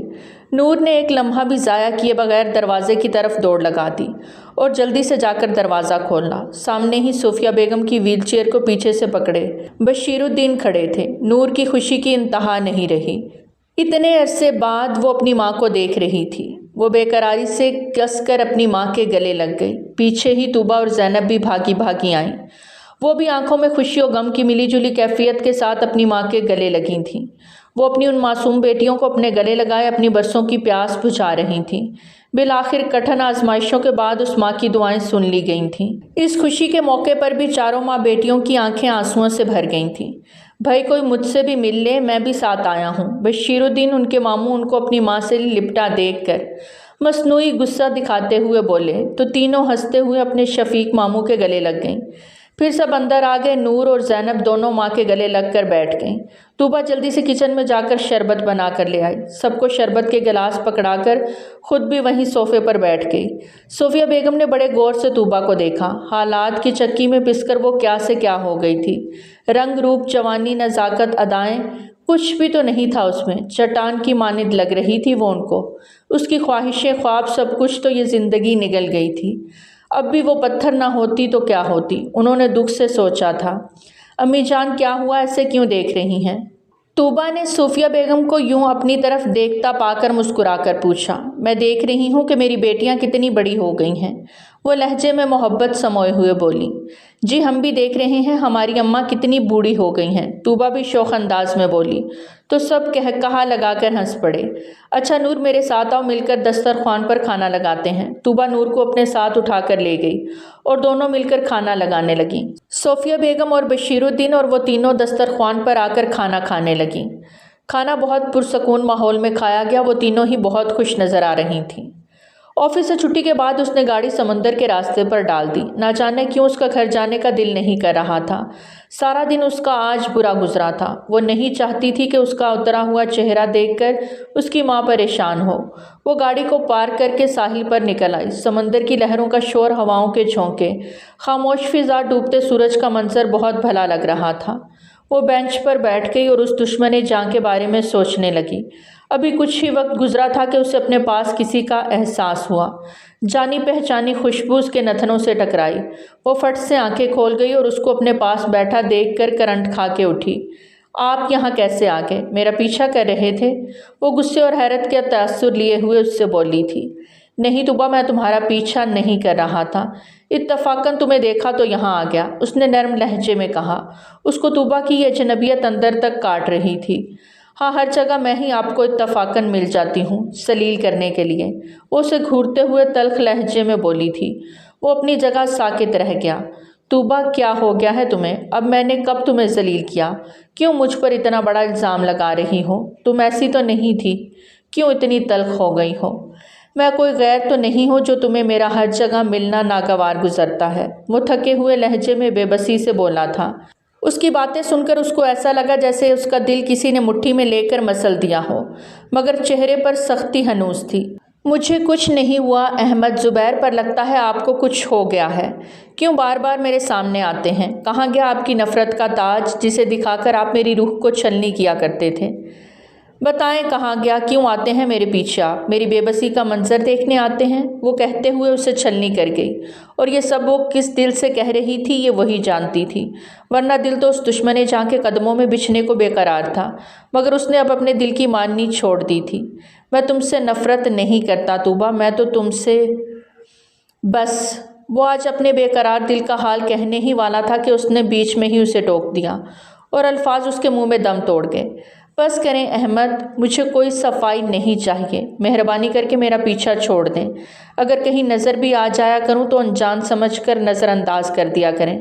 نور نے ایک لمحہ بھی ضائع کیے بغیر دروازے کی طرف دوڑ لگا دی اور جلدی سے جا کر دروازہ کھولا۔ سامنے ہی صوفیہ بیگم کی ویل چیئر کو پیچھے سے پکڑے بشیر الدین کھڑے تھے۔ نور کی خوشی کی انتہا نہیں رہی۔ اتنے عرصے بعد وہ اپنی ماں کو دیکھ رہی تھی۔ وہ بے قراری سے کس کر اپنی ماں کے گلے لگ گئی۔ پیچھے ہی طوبہ اور زینب بھی بھاگی بھاگی آئیں۔ وہ بھی آنکھوں میں خوشی و غم کی ملی جلی کیفیت کے ساتھ اپنی ماں کے گلے لگی تھیں۔ وہ اپنی ان معصوم بیٹیوں کو اپنے گلے لگائے اپنی برسوں کی پیاس بجھا رہی تھیں۔ بالآخر کٹھن آزمائشوں کے بعد اس ماں کی دعائیں سن لی گئی تھیں۔ اس خوشی کے موقع پر بھی چاروں ماں بیٹیوں کی آنکھیں آنسوؤں سے بھر گئی تھیں۔ بھائی کوئی مجھ سے بھی مل لے، میں بھی ساتھ آیا ہوں۔ بشیر الدین ان کے ماموں ان کو اپنی ماں سے لپٹا دیکھ کر مصنوعی غصہ دکھاتے ہوئے بولے تو تینوں ہنستے ہوئے اپنے شفیق ماموں کے گلے لگ گئیں۔ پھر سب اندر آ گئے۔ نور اور زینب دونوں ماں کے گلے لگ کر بیٹھ گئیں۔ طوبہ جلدی سے کچن میں جا کر شربت بنا کر لے آئی۔ سب کو شربت کے گلاس پکڑا کر خود بھی وہیں صوفے پر بیٹھ گئی۔ صوفیہ بیگم نے بڑے غور سے طوبہ کو دیکھا۔ حالات کی چکی میں پس کر وہ کیا سے کیا ہو گئی تھی۔ رنگ روپ، جوانی، نزاکت، ادائیں، کچھ بھی تو نہیں تھا اس میں۔ چٹان کی مانند لگ رہی تھی وہ ان کو۔ اس کی خواہشیں، خواب، سب کچھ تو یہ زندگی نگل گئی تھی۔ اب بھی وہ پتھر نہ ہوتی تو کیا ہوتی، انہوں نے دکھ سے سوچا تھا۔ امی جان کیا ہوا، ایسے کیوں دیکھ رہی ہیں؟ طوبہ نے صوفیہ بیگم کو یوں اپنی طرف دیکھتا پا کر مسکرا کر پوچھا۔ میں دیکھ رہی ہوں کہ میری بیٹیاں کتنی بڑی ہو گئی ہیں، وہ لہجے میں محبت سموئے ہوئے بولی۔ جی ہم بھی دیکھ رہے ہیں ہماری اماں کتنی بوڑھی ہو گئی ہیں، طوبہ بھی شوخ انداز میں بولی تو سب کہا لگا کر ہنس پڑے۔ اچھا نور میرے ساتھ آؤ، مل کر دسترخوان پر کھانا لگاتے ہیں۔ طوبہ نور کو اپنے ساتھ اٹھا کر لے گئی اور دونوں مل کر کھانا لگانے لگیں۔ صوفیہ بیگم اور بشیر الدین اور وہ تینوں دسترخوان پر آ کر کھانا کھانے لگیں۔ کھانا بہت پرسکون ماحول میں کھایا گیا۔ وہ تینوں ہی بہت خوش نظر آ رہی تھیں۔ آفس سے چھٹی کے بعد اس نے گاڑی سمندر کے راستے پر ڈال دی۔ نہ جانے کیوں اس کا گھر جانے کا دل نہیں کر رہا تھا۔ سارا دن اس کا آج برا گزرا تھا۔ وہ نہیں چاہتی تھی کہ اس کا اترا ہوا چہرہ دیکھ کر اس کی ماں پریشان ہو۔ وہ گاڑی کو پارک کر کے ساحل پر نکل آئی۔ سمندر کی لہروں کا شور، ہواؤں کے جھونکے، خاموش فضا، ڈوبتے سورج کا منظر بہت بھلا لگ رہا تھا۔ وہ بینچ پر بیٹھ گئی اور اس دشمن جاں کے بارے میں سوچنے لگی۔ ابھی کچھ ہی وقت گزرا تھا کہ اسے اپنے پاس کسی کا احساس ہوا۔ جانی پہچانی خوشبو اس کے نتنوں سے ٹکرائی۔ وہ فٹ سے آنکھیں کھول گئی اور اس کو اپنے پاس بیٹھا دیکھ کر کرنٹ کھا کے اٹھی۔ آپ یہاں کیسے آ گئے؟ میرا پیچھا کر رہے تھے؟ وہ غصے اور حیرت کے تاثر لیے ہوئے اس سے بولی تھی۔ نہیں توبہ، میں تمہارا پیچھا نہیں کر رہا تھا، اتفاقاً تمہیں دیکھا تو یہاں آ گیا، اس نے نرم لہجے میں کہا۔ اس کو توبہ کی یہ اجنبیت اندر تک کاٹ رہی تھی۔ ہاں، ہر جگہ میں ہی آپ کو اتفاقاً مل جاتی ہوں سلیل کرنے کے لیے، وہ اسے گھورتے ہوئے تلخ لہجے میں بولی تھی۔ وہ اپنی جگہ ساکت رہ گیا۔ توبہ، کیا ہو گیا ہے تمہیں؟ اب میں نے کب تمہیں ذلیل کیا؟ کیوں مجھ پر اتنا بڑا الزام لگا رہی ہو؟ تم ایسی تو نہیں تھی، کیوں اتنی تلخ ہو گئی ہو؟ میں کوئی غیر تو نہیں ہوں جو تمہیں میرا ہر جگہ ملنا ناگوار گزرتا ہے، وہ تھکے ہوئے لہجے میں بے بسی سے بولا تھا۔ اس کی باتیں سن کر اس کو ایسا لگا جیسے اس کا دل کسی نے مٹھی میں لے کر مسل دیا ہو، مگر چہرے پر سختی ہنوز تھی۔ مجھے کچھ نہیں ہوا احمد، زبیر پر لگتا ہے آپ کو کچھ ہو گیا ہے۔ کیوں بار بار میرے سامنے آتے ہیں؟ کہاں گیا آپ کی نفرت کا تاج جسے دکھا کر آپ میری روح کو چھلنی کیا کرتے تھے؟ بتائیں کہاں گیا؟ کیوں آتے ہیں میرے پیچھے آپ؟ میری بے بسی کا منظر دیکھنے آتے ہیں؟ وہ کہتے ہوئے اسے چھلنی کر گئی، اور یہ سب وہ کس دل سے کہہ رہی تھی یہ وہی جانتی تھی، ورنہ دل تو اس دشمن جاں کے قدموں میں بچھنے کو بے قرار تھا، مگر اس نے اب اپنے دل کی ماننی چھوڑ دی تھی۔ میں تم سے نفرت نہیں کرتا توبہ، میں تو تم سے بس۔ وہ آج اپنے بے قرار دل کا حال کہنے ہی والا تھا کہ اس نے بیچ میں ہی اسے ٹوک دیا، اور الفاظ اس کے منہ میں دم توڑ گئے۔ بس کریں احمد، مجھے کوئی صفائی نہیں چاہیے، مہربانی کر کے میرا پیچھا چھوڑ دیں۔ اگر کہیں نظر بھی آ جایا کروں تو انجان سمجھ کر نظر انداز کر دیا کریں،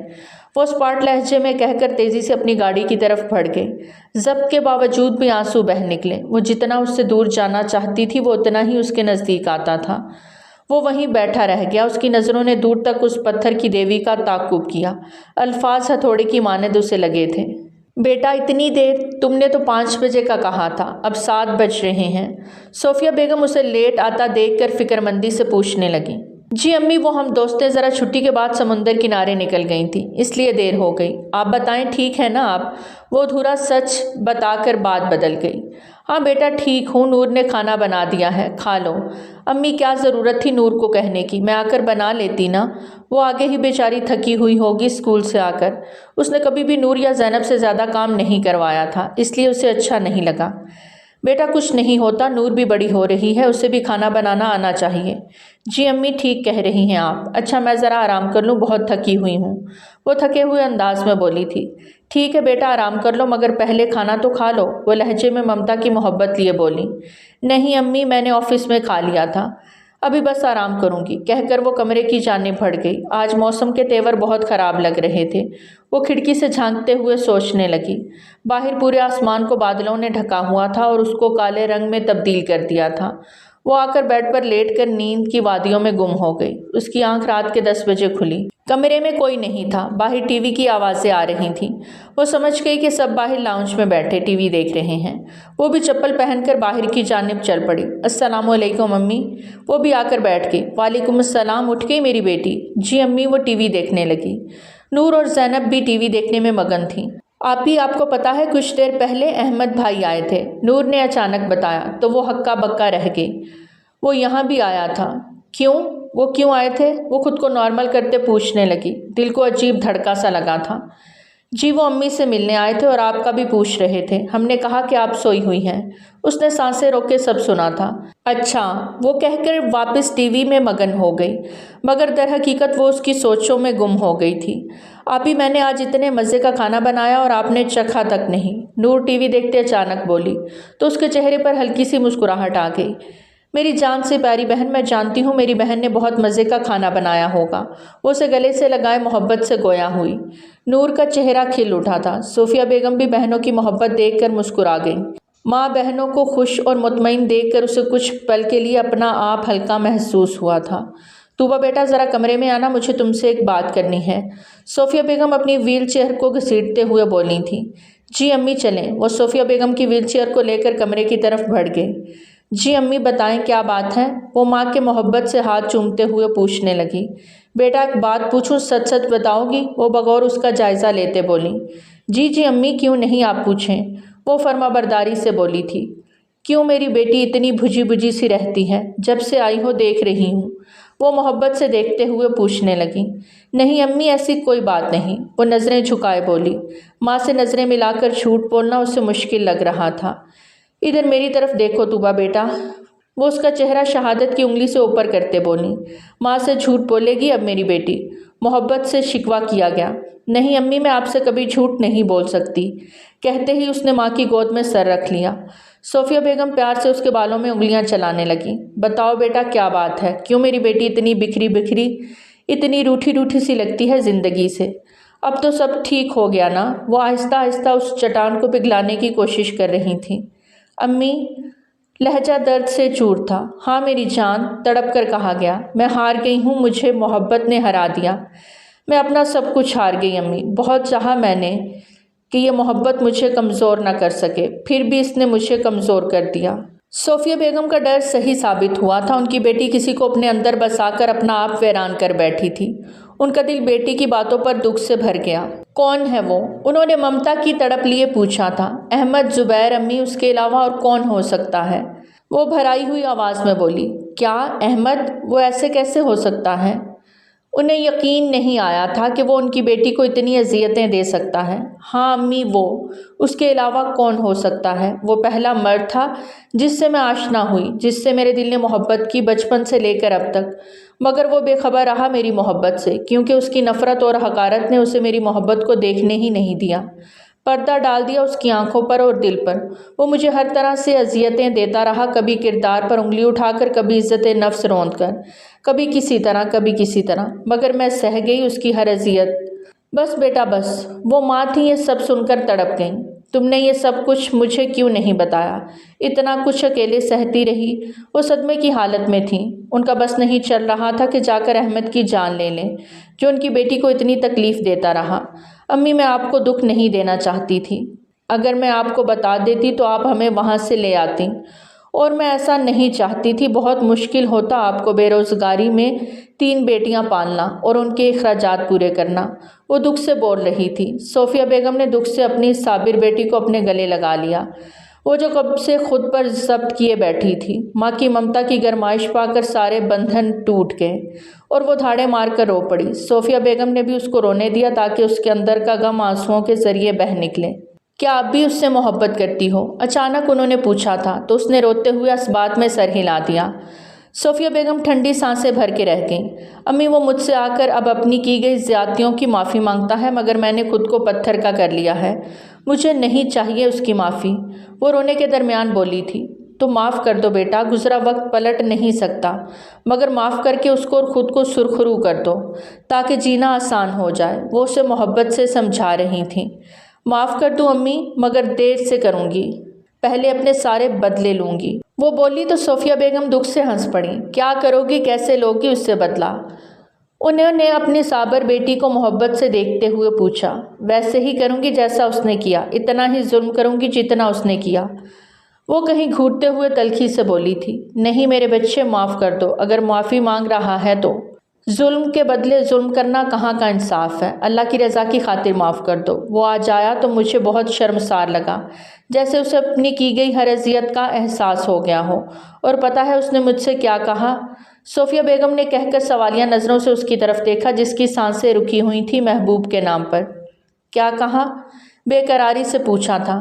وہ اسپاٹ لہجے میں کہہ کر تیزی سے اپنی گاڑی کی طرف بڑھ گئی۔ ضبط کے باوجود بھی آنسو بہہ نکلے۔ وہ جتنا اس سے دور جانا چاہتی تھی وہ اتنا ہی اس کے نزدیک آتا تھا۔ وہ وہیں بیٹھا رہ گیا، اس کی نظروں نے دور تک اس پتھر کی دیوی کا تعاقب کیا۔ الفاظ ہتھوڑے کی مانند اسے لگے تھے۔ بیٹا اتنی دیر؟ تم نے تو 5 بجے کا کہا تھا، اب 7 بج رہے ہیں۔ صوفیہ بیگم اسے لیٹ آتا دیکھ کر فکرمندی سے پوچھنے لگیں۔ جی امی، وہ ہم دوستیں ذرا چھٹی کے بعد سمندر کنارے نکل گئی تھیں، اس لیے دیر ہو گئی۔ آپ بتائیں ٹھیک ہے نا آپ؟ وہ ادھورا سچ بتا کر بات بدل گئی۔ ہاں بیٹا ٹھیک ہوں، نور نے کھانا بنا دیا ہے، کھا لو۔ امی کیا ضرورت تھی نور کو کہنے کی، میں آ کر بنا لیتی نا، وہ آگے ہی بیچاری تھکی ہوئی ہوگی اسکول سے آ کر۔ اس نے کبھی بھی نور یا زینب سے زیادہ کام نہیں کروایا تھا، اس لیے اسے اچھا نہیں لگا۔ بیٹا کچھ نہیں ہوتا، نور بھی بڑی ہو رہی ہے، اسے بھی کھانا بنانا آنا چاہیے۔ جی امی ٹھیک کہہ رہی ہیں آپ۔ اچھا میں ذرا آرام کر لوں، بہت تھکی ہوئی ہوں، وہ تھکے ہوئے انداز میں بولی تھی۔ ٹھیک ہے بیٹا آرام کر لو، مگر پہلے کھانا تو کھا لو، وہ لہجے میں ممتا کی محبت لیے بولی۔ نہیں امی، میں نے آفس میں کھا لیا تھا، ابھی بس آرام کروں گی، کہہ کر وہ کمرے کی جانب بڑھ گئی۔ آج موسم کے تیور بہت خراب لگ رہے تھے، وہ کھڑکی سے جھانکتے ہوئے سوچنے لگی۔ باہر پورے آسمان کو بادلوں نے ڈھکا ہوا تھا اور اس کو کالے رنگ میں تبدیل کر دیا تھا۔ وہ آ کر بیڈ پر لیٹ کر نیند کی وادیوں میں گم ہو گئی۔ اس کی آنکھ رات کے 10 بجے کھلی۔ کمرے میں کوئی نہیں تھا، باہر ٹی وی کی آوازیں آ رہی تھیں۔ وہ سمجھ گئی کہ سب باہر لاؤنج میں بیٹھے ٹی وی دیکھ رہے ہیں۔ وہ بھی چپل پہن کر باہر کی جانب چل پڑی۔ السلام علیکم امی، وہ بھی آ کر بیٹھ گئی۔ وعلیکم السلام، اٹھ گئی میری بیٹی؟ جی امی، وہ ٹی وی دیکھنے لگی۔ نور اور زینب بھی ٹی وی دیکھنے میں مگن تھیں۔ آپ کو پتا ہے کچھ دیر پہلے احمد بھائی آئے تھے، نور نے اچانک بتایا تو وہ ہکا بکا رہ گئی۔ وہ یہاں بھی آیا تھا؟ کیوں؟ وہ کیوں آئے تھے؟ وہ خود کو نارمل کرتے پوچھنے لگی۔ دل کو عجیب دھڑکا سا لگا تھا۔ جی وہ امی سے ملنے آئے تھے اور آپ کا بھی پوچھ رہے تھے، ہم نے کہا کہ آپ سوئی ہوئی ہیں۔ اس نے سانسیں روک کے سب سنا تھا۔ اچھا، وہ کہہ کر واپس ٹی وی میں مگن ہو گئی، مگر در حقیقت وہ اس کی سوچوں میں گم ہو گئی تھی۔ آپ ہی میں نے آج اتنے مزے کا کھانا بنایا اور آپ نے چکھا تک نہیں، نور ٹی وی دیکھتے اچانک بولی تو اس کے چہرے پر ہلکی سی مسکراہٹ آ گئی۔ میری جان سے پیاری بہن، میں جانتی ہوں میری بہن نے بہت مزے کا کھانا بنایا ہوگا، وہ اسے گلے سے لگائے محبت سے گویا ہوئی۔ نور کا چہرہ کھل اٹھا تھا۔ صوفیہ بیگم بھی بہنوں کی محبت دیکھ کر مسکرا گئی۔ ماں بہنوں کو خوش اور مطمئن دیکھ کر اسے کچھ پل کے لیے اپنا آپ ہلکا محسوس ہوا تھا۔ توبہ بیٹا ذرا کمرے میں آنا، مجھے تم سے ایک بات کرنی ہے، صوفیہ بیگم اپنی ویل چیئر کو گھسیٹتے ہوئے بولی تھی۔ جی امی چلیں، وہ صوفیہ بیگم کی ویل چیئر کو لے کر کمرے کی طرف بڑھ گئی۔ جی امی بتائیں کیا بات ہے، وہ ماں کے محبت سے ہاتھ چومتے ہوئے پوچھنے لگی۔ بیٹا ایک بات پوچھوں، سچ سچ بتاؤ گی؟ وہ بغور اس کا جائزہ لیتے بولی۔ جی جی امی، کیوں نہیں، آپ پوچھیں، وہ فرما برداری سے بولی تھی۔ کیوں میری بیٹی اتنی بھجی بھجی سی رہتی ہے؟ جب سے آئی ہو دیکھ رہی ہوں، وہ محبت سے دیکھتے ہوئے پوچھنے لگی۔ نہیں امی، ایسی کوئی بات نہیں، وہ نظریں جھکائے بولی۔ ماں سے نظریں ملا کر جھوٹ بولنا اسے مشکل لگ رہا تھا۔ ادھر میری طرف دیکھو طوبیٰ بیٹا، وہ اس کا چہرہ شہادت کی انگلی سے اوپر کرتے بولی۔ ماں سے جھوٹ بولے گی اب میری بیٹی؟ محبت سے شکوہ کیا گیا۔ نہیں امی، میں آپ سے کبھی جھوٹ نہیں بول سکتی، کہتے ہی اس نے ماں کی گود میں سر رکھ لیا۔ صوفیہ بیگم پیار سے اس کے بالوں میں انگلیاں چلانے لگیں۔ بتاؤ بیٹا کیا بات ہے؟ کیوں میری بیٹی اتنی بکھری بکھری، اتنی روٹھی روٹھی سی لگتی ہے زندگی سے؟ اب تو سب ٹھیک ہو گیا نا؟ وہ آہستہ آہستہ اس چٹان کو پگھلانے کی کوشش کر رہی تھیں۔ امی، لہجہ درد سے چور تھا۔ ہاں میری جان، تڑپ کر کہا گیا۔ میں ہار گئی ہوں، مجھے محبت نے ہرا دیا۔ میں اپنا سب کچھ ہار گئی امی، بہت چاہا میں نے کہ یہ محبت مجھے کمزور نہ کر سکے، پھر بھی اس نے مجھے کمزور کر دیا۔ صوفیہ بیگم کا ڈر صحیح ثابت ہوا تھا۔ ان کی بیٹی کسی کو اپنے اندر بسا کر اپنا آپ ویران کر بیٹھی تھی۔ ان کا دل بیٹی کی باتوں پر دکھ سے بھر گیا۔ کون ہے وہ؟ انہوں نے ممتا کی تڑپ لیے پوچھا تھا۔ احمد زبیر امی، اس کے علاوہ اور کون ہو سکتا ہے؟ وہ بھرائی ہوئی آواز میں بولی۔ کیا احمد؟ وہ ایسے کیسے ہو سکتا ہے؟ انہیں یقین نہیں آیا تھا کہ وہ ان کی بیٹی کو اتنی اذیتیں دے سکتا ہے۔ ہاں امی، وہ، اس کے علاوہ کون ہو سکتا ہے؟ وہ پہلا مرد تھا جس سے میں آشنا ہوئی، جس سے میرے دل نے محبت کی، بچپن سے لے کر اب تک۔ مگر وہ بے خبر رہا میری محبت سے، کیونکہ اس کی نفرت اور حقارت نے اسے میری محبت کو دیکھنے ہی نہیں دیا۔ پردہ ڈال دیا اس کی آنکھوں پر اور دل پر۔ وہ مجھے ہر طرح سے اذیتیں دیتا رہا، کبھی کردار پر انگلی اٹھا کر، کبھی عزت نفس روند کر، کبھی کسی طرح، کبھی کسی طرح، مگر میں سہ گئی اس کی ہر اذیت۔ بس بیٹا بس۔ وہ ماں تھی، یہ سب سن کر تڑپ گئیں۔ تم نے یہ سب کچھ مجھے کیوں نہیں بتایا؟ اتنا کچھ اکیلے سہتی رہی۔ وہ صدمے کی حالت میں تھیں۔ ان کا بس نہیں چل رہا تھا کہ جا کر احمد کی جان لے لیں، جو ان کی بیٹی کو اتنی تکلیف دیتا رہا۔ امی، میں آپ کو دکھ نہیں دینا چاہتی تھی۔ اگر میں آپ کو بتا دیتی تو آپ ہمیں وہاں سے لے آتی، اور میں ایسا نہیں چاہتی تھی۔ بہت مشکل ہوتا آپ کو بے روزگاری میں 3 بیٹیاں پالنا اور ان کے اخراجات پورے کرنا۔ وہ دکھ سے بول رہی تھی۔ صوفیہ بیگم نے دکھ سے اپنی صابر بیٹی کو اپنے گلے لگا لیا، وہ جو کب سے خود پر ضبط کیے بیٹھی تھی۔ ماں کی ممتا کی گرمائش پا کر سارے بندھن ٹوٹ گئے اور وہ دھاڑے مار کر رو پڑی۔ صوفیہ بیگم نے بھی اس کو رونے دیا تاکہ اس کے اندر کا غم آنسوؤں کے ذریعے بہہ نکلے۔ کیا آپ بھی اس سے محبت کرتی ہو؟ اچانک انہوں نے پوچھا تھا تو اس نے روتے ہوئے اس بات میں سر ہلا دیا۔ صوفیہ بیگم ٹھنڈی سانسیں بھر کے رہ گئیں۔ امی، وہ مجھ سے آ کر اب اپنی کی گئی زیادتیوں کی معافی مانگتا ہے، مگر میں نے خود کو پتھر کا کر لیا ہے۔ مجھے نہیں چاہیے اس کی معافی۔ وہ رونے کے درمیان بولی تھی۔ تو معاف کر دو بیٹا، گزرا وقت پلٹ نہیں سکتا، مگر معاف کر کے اس کو اور خود کو سرخرو کر دو تاکہ جینا آسان ہو جائے۔ وہ اسے محبت سے سمجھا رہی تھیں۔ معاف کر دوں امی، مگر دیر سے کروں گی، پہلے اپنے سارے بدلے لوں گی۔ وہ بولی تو صوفیہ بیگم دکھ سے ہنس پڑیں۔ کیا کرو گی، کیسے لوگی اس سے بدلہ؟ انہوں نے اپنی صابر بیٹی کو محبت سے دیکھتے ہوئے پوچھا۔ ویسے ہی کروں گی جیسا اس نے کیا، اتنا ہی ظلم کروں گی جتنا اس نے کیا۔ وہ کہیں گھوٹتے ہوئے تلخی سے بولی تھی۔ نہیں میرے بچے، معاف کر دو، اگر معافی مانگ رہا ہے تو۔ ظلم کے بدلے ظلم کرنا کہاں کا انصاف ہے؟ اللہ کی رضا کی خاطر معاف کر دو۔ وہ آج آیا تو مجھے بہت شرمسار لگا، جیسے اسے اپنی کی گئی ہر اذیت کا احساس ہو گیا ہو۔ اور پتہ ہے اس نے مجھ سے کیا کہا؟ صوفیہ بیگم نے کہہ کر سوالیہ نظروں سے اس کی طرف دیکھا جس کی سانسیں رکی ہوئی تھیں محبوب کے نام پر۔ کیا کہا؟ بے قراری سے پوچھا تھا۔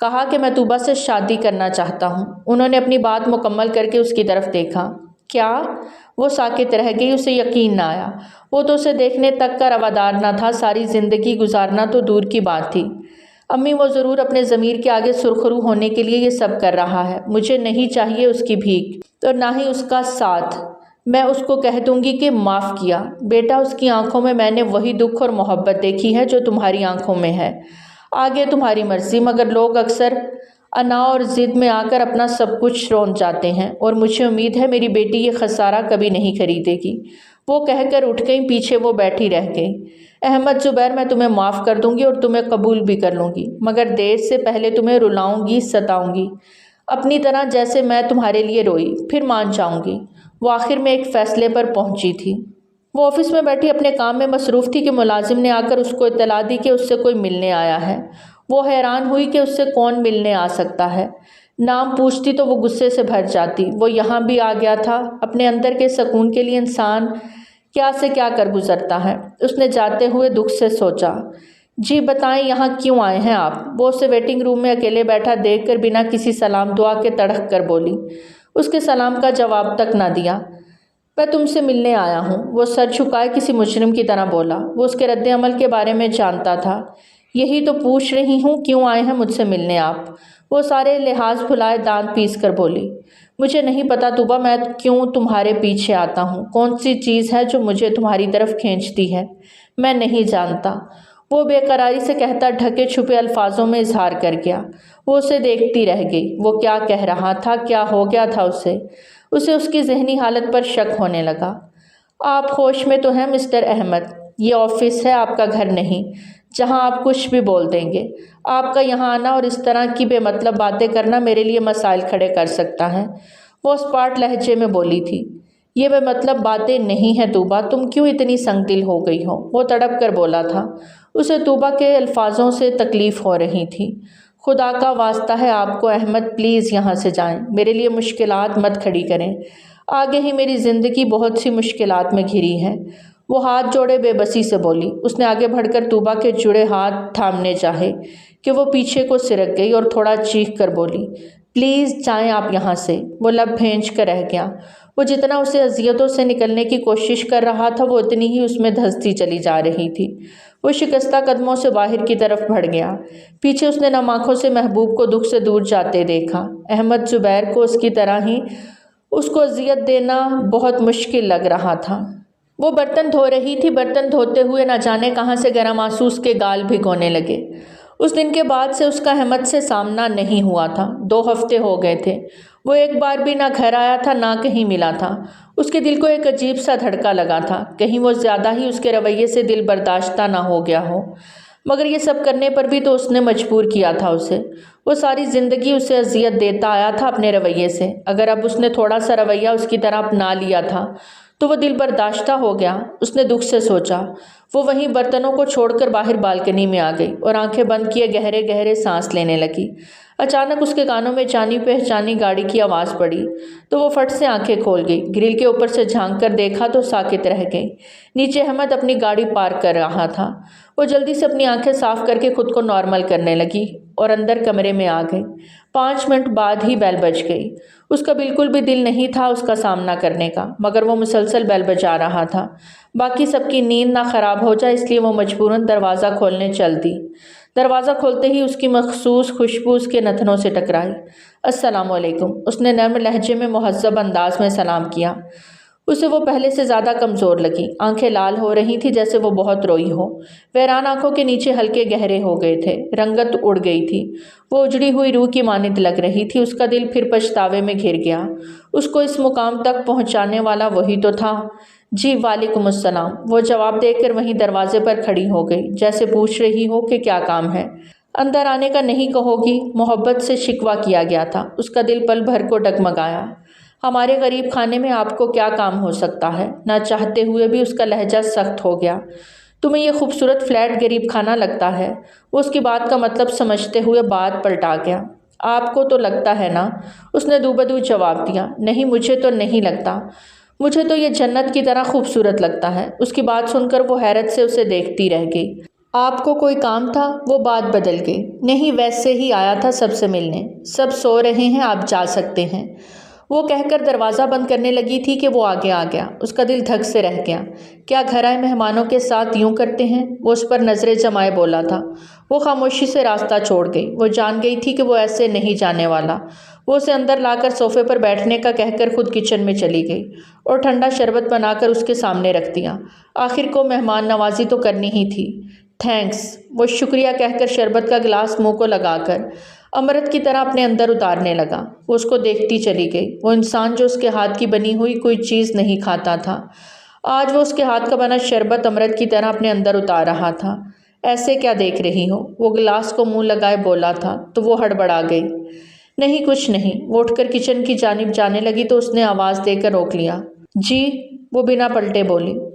کہا کہ میں طوبیٰ سے شادی کرنا چاہتا ہوں۔ انہوں نے اپنی بات مکمل کر کے اس کی طرف دیکھا۔ کیا؟ وہ ساکت رہ گئی، اسے یقین نہ آیا۔ وہ تو اسے دیکھنے تک کا روادار نہ تھا، ساری زندگی گزارنا تو دور کی بات تھی۔ امی، وہ ضرور اپنے ضمیر کے آگے سرخرو ہونے کے لیے یہ سب کر رہا ہے۔ مجھے نہیں چاہیے اس کی بھیک اور نہ ہی اس کا ساتھ۔ میں اس کو کہہ دوں گی کہ معاف کیا۔ بیٹا، اس کی آنکھوں میں میں نے وہی دکھ اور محبت دیکھی ہے جو تمہاری آنکھوں میں ہے۔ آگے تمہاری مرضی، مگر لوگ اکثر انا اور ضد میں آ کر اپنا سب کچھ روند جاتے ہیں، اور مجھے امید ہے میری بیٹی یہ خسارہ کبھی نہیں خریدے گی۔ وہ کہہ کر اٹھ گئیں، پیچھے وہ بیٹھی رہ گئی۔ احمد زبیر، میں تمہیں معاف کر دوں گی اور تمہیں قبول بھی کر لوں گی، مگر دیر سے پہلے تمہیں رلاؤں گی، ستاؤں گی، اپنی طرح جیسے میں تمہارے لیے روئی، پھر مان جاؤں گی۔ وہ آخر میں ایک فیصلے پر پہنچی تھی۔ وہ آفس میں بیٹھی اپنے کام میں مصروف تھی کہ ملازم نے آ کر اس کو اطلاع دی کہ اس سے کوئی ملنے آیا ہے۔ وہ حیران ہوئی کہ اس سے کون ملنے آ سکتا ہے۔ نام پوچھتی تو وہ غصے سے بھر جاتی۔ وہ یہاں بھی آ گیا تھا۔ اپنے اندر کے سکون کے لیے انسان کیا سے کیا کر گزرتا ہے۔ اس نے جاتے ہوئے دکھ سے سوچا، جی بتائیں یہاں کیوں آئے ہیں آپ؟ وہ اسے ویٹنگ روم میں اکیلے بیٹھا دیکھ کر بنا کسی سلام دعا کے تڑک کر بولی۔ اس کے سلام کا جواب تک نہ دیا۔ میں تم سے ملنے آیا ہوں، وہ سر جھکائے کسی مجرم کی طرح بولا۔ وہ اس کے رد عمل کے بارے میں جانتا تھا۔ یہی تو پوچھ رہی ہوں، کیوں آئے ہیں مجھ سے ملنے آپ؟ وہ سارے لحاظ بھلائے دانت پیس کر بولی۔ مجھے نہیں پتا توبہ، میں کیوں تمہارے پیچھے آتا ہوں؟ کون سی چیز ہے جو مجھے تمہاری طرف کھینچتی ہے؟ میں نہیں جانتا، وہ بے قراری سے کہتا ڈھکے چھپے الفاظوں میں اظہار کر گیا۔ وہ اسے دیکھتی رہ گئی۔ وہ کیا کہہ رہا تھا؟ کیا ہو گیا تھا اسے اس کی ذہنی حالت پر شک ہونے لگا۔ آپ ہوش میں تو ہیں مسٹر احمد؟ یہ آفس ہے، آپ کا گھر نہیں جہاں آپ کچھ بھی بول دیں گے۔ آپ کا یہاں آنا اور اس طرح کی بے مطلب باتیں کرنا میرے لیے مسائل کھڑے کر سکتا ہے، وہ اسپاٹ لہجے میں بولی تھی۔ یہ بے مطلب باتیں نہیں ہیں توبہ، تم کیوں اتنی سنگ دل ہو گئی ہو؟ وہ تڑپ کر بولا تھا۔ اسے توبہ کے الفاظوں سے تکلیف ہو رہی تھی۔ خدا کا واسطہ ہے آپ کو احمد، پلیز یہاں سے جائیں، میرے لیے مشکلات مت کھڑی کریں۔ آگے ہی میری زندگی بہت سی مشکلات میں گھری ہے، وہ ہاتھ جوڑے بے بسی سے بولی۔ اس نے آگے بڑھ کر توبہ کے جڑے ہاتھ تھامنے چاہے کہ وہ پیچھے کو سرک گئی اور تھوڑا چیخ کر بولی، پلیز جائیں آپ یہاں سے۔ وہ لب بھینچ کر رہ گیا۔ وہ جتنا اسے اذیتوں سے نکلنے کی کوشش کر رہا تھا وہ اتنی ہی اس میں دھنستی چلی جا رہی تھی۔ وہ شکستہ قدموں سے باہر کی طرف بڑھ گیا۔ پیچھے اس نے نم آنکھوں سے محبوب کو دکھ سے دور جاتے دیکھا۔ احمد زبیر کو اس کی طرح ہی اس کو اذیت دینا بہت مشکل لگ رہا تھا۔ وہ برتن دھو رہی تھی، برتن دھوتے ہوئے نہ جانے کہاں سے گرم آنسو اس کے گال بھگونے لگے۔ اس دن کے بعد سے اس کا احمد سے سامنا نہیں ہوا تھا۔ 2 ہفتے ہو گئے تھے۔ وہ ایک بار بھی نہ گھر آیا تھا، نہ کہیں ملا تھا۔ اس کے دل کو ایک عجیب سا دھڑکا لگا تھا، کہیں وہ زیادہ ہی اس کے رویے سے دل برداشتہ نہ ہو گیا ہو۔ مگر یہ سب کرنے پر بھی تو اس نے مجبور کیا تھا اسے۔ وہ ساری زندگی اسے اذیت دیتا آیا تھا اپنے رویے سے۔ اگر اب اس نے تھوڑا سا رویہ اس کی طرح اپنا لیا تھا تو وہ دل برداشتہ ہو گیا۔ اس نے دکھ سے سوچا۔ وہ وہیں برتنوں کو چھوڑ کر باہر بالکنی میں آ گئی اور آنکھیں بند کیے گہرے گہرے سانس لینے لگی۔ اچانک اس کے کانوں میں جانی پہچانی گاڑی کی آواز پڑی تو وہ فٹ سے آنکھیں کھول گئی۔ گرل کے اوپر سے جھانک کر دیکھا تو ساکت رہ گئی۔ نیچے احمد اپنی گاڑی پارک کر رہا تھا۔ وہ جلدی سے اپنی آنکھیں صاف کر کے خود کو نارمل کرنے لگی اور اندر کمرے میں آ گئی۔ 5 منٹ بعد ہی بیل بج گئی۔ اس کا بالکل بھی دل نہیں تھا اس کا سامنا کرنے کا، مگر وہ مسلسل بیل بجا رہا تھا۔ باقی سب کی نیند نہ خراب ہو جائے اس لیے وہ مجبوراً دروازہ کھولنے چل دی۔ دروازہ کھولتے ہی اس کی مخصوص خوشبو اس کے نتنوں سے ٹکرائی۔ السلام علیکم، اس نے نرم لہجے میں مہذب انداز میں سلام کیا۔ اسے وہ پہلے سے زیادہ کمزور لگی، آنکھیں لال ہو رہی تھی جیسے وہ بہت روئی ہو۔ ویران آنکھوں کے نیچے ہلکے گہرے ہو گئے تھے، رنگت اڑ گئی تھی۔ وہ اجڑی ہوئی روح کی مانند لگ رہی تھی۔ اس کا دل پھر پچھتاوے میں گھر گیا۔ اس کو اس مقام تک پہنچانے والا وہی تو تھا۔ جی وعلیکم السلام، وہ جواب دے کر وہیں دروازے پر کھڑی ہو گئی جیسے پوچھ رہی ہو کہ کیا کام ہے۔ اندر آنے کا نہیں کہو گی؟ محبت سے شکوہ کیا گیا تھا۔ اس کا دل پل بھر کو ڈگمگایا۔ ہمارے غریب خانے میں آپ کو کیا کام ہو سکتا ہے؟ نہ چاہتے ہوئے بھی اس کا لہجہ سخت ہو گیا۔ تمہیں یہ خوبصورت فلیٹ غریب خانہ لگتا ہے؟ وہ اس کی بات کا مطلب سمجھتے ہوئے بات پلٹا گیا۔ آپ کو تو لگتا ہے نا؟ اس نے دوبدو جواب دیا۔ نہیں مجھے تو نہیں لگتا، مجھے تو یہ جنت کی طرح خوبصورت لگتا ہے۔ اس کی بات سن کر وہ حیرت سے اسے دیکھتی رہ گئی۔ آپ کو کوئی کام تھا؟ وہ بات بدل گئی۔ نہیں ویسے ہی آیا تھا سب سے ملنے۔ سب سو رہے ہیں، آپ جا سکتے ہیں، وہ کہہ کر دروازہ بند کرنے لگی تھی کہ وہ آگے آ گیا۔ اس کا دل دھک سے رہ گیا۔ کیا گھر آئے مہمانوں کے ساتھ یوں کرتے ہیں؟ وہ اس پر نظریں جمائے بولا تھا۔ وہ خاموشی سے راستہ چھوڑ گئی۔ وہ جان گئی تھی کہ وہ ایسے نہیں جانے والا۔ وہ اسے اندر لا کر صوفے پر بیٹھنے کا کہہ کر خود کچن میں چلی گئی اور ٹھنڈا شربت بنا کر اس کے سامنے رکھ دیا۔ آخر کو مہمان نوازی تو کرنی ہی تھی۔ تھینکس، وہ شکریہ کہہ کر شربت کا گلاس منہ کو لگا کر امرت کی طرح اپنے اندر اتارنے لگا۔ وہ اس کو دیکھتی چلی گئی۔ وہ انسان جو اس کے ہاتھ کی بنی ہوئی کوئی چیز نہیں کھاتا تھا، آج وہ اس کے ہاتھ کا بنا شربت امرت کی طرح اپنے اندر اتار رہا تھا۔ ایسے کیا دیکھ رہی ہو؟ وہ گلاس کو منہ لگائے بولا تھا تو وہ ہڑبڑا گئی۔ نہیں کچھ نہیں۔ وہ اٹھ کر کچن کی جانب جانے لگی تو اس نے آواز دے کر روک لیا۔ جی، وہ بنا پلٹے بولی۔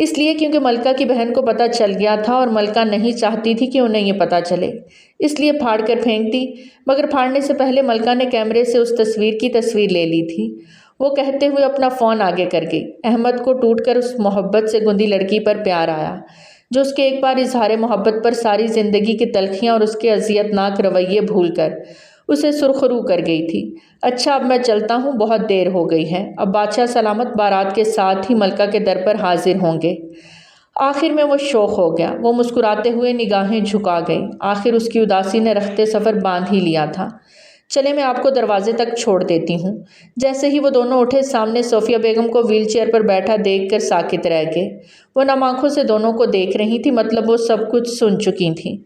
اس لیے کیونکہ ملکہ کی بہن کو پتہ چل گیا تھا اور ملکہ نہیں چاہتی تھی کہ انہیں یہ پتہ چلے، اس لیے پھاڑ کر پھینک دی۔ مگر پھاڑنے سے پہلے ملکہ نے کیمرے سے اس تصویر کی تصویر لے لی تھی۔ وہ کہتے ہوئے اپنا فون آگے کر گئی۔ احمد کو ٹوٹ کر اس محبت سے گندی لڑکی پر پیار آیا جو اس کے ایک بار اظہار محبت پر ساری زندگی کی تلخیاں اور اس کے اذیت ناک رویے بھول کر اسے سرخرو کر گئی تھی۔ اچھا اب میں چلتا ہوں، بہت دیر ہو گئی ہے۔ اب بادشاہ سلامت بارات کے ساتھ ہی ملکہ کے در پر حاضر ہوں گے۔ آخر میں وہ شوق ہو گیا۔ وہ مسکراتے ہوئے نگاہیں جھکا گئی۔ آخر اس کی اداسی نے رخت سفر باندھ ہی لیا تھا۔ چلے میں آپ کو دروازے تک چھوڑ دیتی ہوں۔ جیسے ہی وہ دونوں اٹھے، سامنے صوفیہ بیگم کو ویل چیئر پر بیٹھا دیکھ کر ساکت رہ گئے۔ وہ نم آنکھوں سے دونوں کو دیکھ رہی تھی، مطلب وہ سب کچھ سن چکی تھیں۔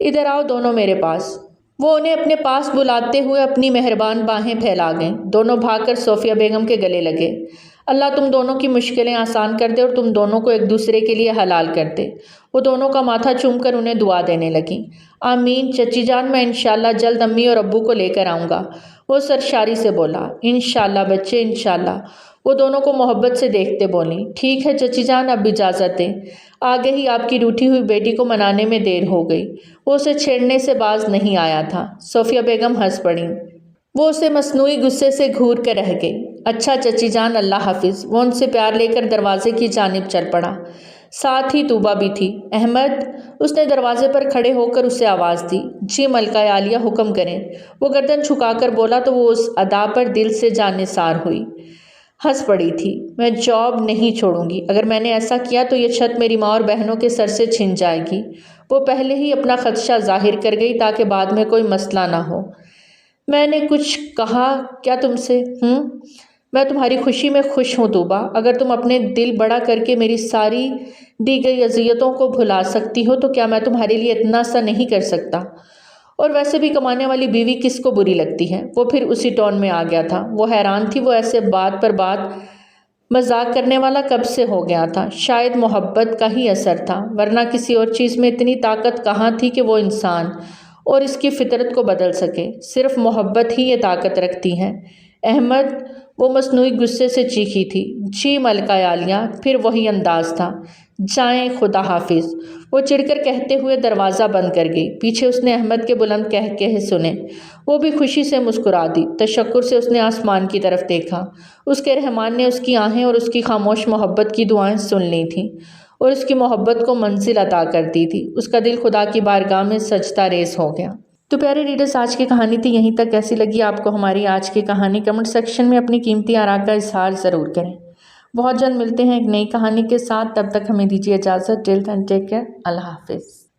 ادھر آؤ دونوں میرے پاس۔ وہ انہیں اپنے پاس بلاتے ہوئے اپنی مہربان باہیں پھیلا گئیں۔ دونوں بھاگ کر صوفیہ بیگم کے گلے لگے۔ اللہ تم دونوں کی مشکلیں آسان کر دے اور تم دونوں کو ایک دوسرے کے لیے حلال کر دے۔ وہ دونوں کا ماتھا چوم کر انہیں دعا دینے لگیں۔ آمین چچی جان، میں انشاءاللہ جلد امی اور ابو کو لے کر آؤں گا، وہ سرشاری سے بولا۔ انشاءاللہ بچے انشاءاللہ، وہ دونوں کو محبت سے دیکھتے بولیں۔ ٹھیک ہے چچی جان، اب اجازت دیں، آگے ہی آپ کی روٹھی ہوئی بیٹی کو منانے میں دیر ہو گئی۔ وہ اسے چھیڑنے سے باز نہیں آیا تھا۔ صوفیہ بیگم ہنس پڑیں۔ وہ اسے مصنوعی غصے سے گھور کر رہ گئی۔ اچھا چچی جان، اللہ حافظ۔ وہ ان سے پیار لے کر دروازے کی جانب چل پڑا۔ ساتھ ہی طوبہ بھی تھی۔ احمد، اس نے دروازے پر کھڑے ہو کر اسے آواز دی۔ جی ملکہ عالیہ، حکم کریں۔ وہ گردن جھکا کر بولا تو وہ اس ادا پر دل سے جانثار ہوئی۔ ہنس پڑی تھی۔ میں جاب نہیں چھوڑوں گی، اگر میں نے ایسا کیا تو یہ چھت میری ماں اور بہنوں کے سر سے چھن جائے گی۔ وہ پہلے ہی اپنا خدشہ ظاہر کر گئی تاکہ بعد میں کوئی مسئلہ نہ ہو۔ میں نے کچھ کہا کیا تم سے؟ میں تمہاری خوشی میں خوش ہوں طوبہ۔ اگر تم اپنے دل بڑا کر کے میری ساری دی گئی اذیتوں کو بھلا سکتی ہو تو کیا میں تمہارے لیے اتنا سا نہیں کر سکتا؟ اور ویسے بھی کمانے والی بیوی کس کو بری لگتی ہے؟ وہ پھر اسی ٹون میں آ گیا تھا۔ وہ حیران تھی، وہ ایسے بات پر بات مذاق کرنے والا کب سے ہو گیا تھا؟ شاید محبت کا ہی اثر تھا، ورنہ کسی اور چیز میں اتنی طاقت کہاں تھی کہ وہ انسان اور اس کی فطرت کو بدل سکے۔ صرف محبت ہی یہ طاقت رکھتی ہے۔ احمد، وہ مصنوعی غصے سے چیخی تھی۔ جی ملکہ عالیہ، پھر وہی انداز تھا۔ جائیں، خدا حافظ، وہ چڑھ کر کہتے ہوئے دروازہ بند کر گئی۔ پیچھے اس نے احمد کے بلند قہقہے سنے۔ وہ بھی خوشی سے مسکرا دی۔ تشکر سے اس نے آسمان کی طرف دیکھا۔ اس کے رحمان نے اس کی آہیں اور اس کی خاموش محبت کی دعائیں سن لی تھیں اور اس کی محبت کو منزل عطا کر دی تھی۔ اس کا دل خدا کی بارگاہ میں سجدہ ریز ہو گیا۔ تو پیارے ریڈرز، آج کی کہانی تھی یہیں تک۔ کیسی لگی آپ کو ہماری آج کی کہانی؟ کمنٹ سیکشن میں اپنی قیمتی آراء کا اظہار ضرور کریں۔ بہت جلد ملتے ہیں ایک نئی کہانی کے ساتھ، تب تک ہمیں دیجیے اجازت۔ ٹل دین ٹیک کیئر، اللہ حافظ۔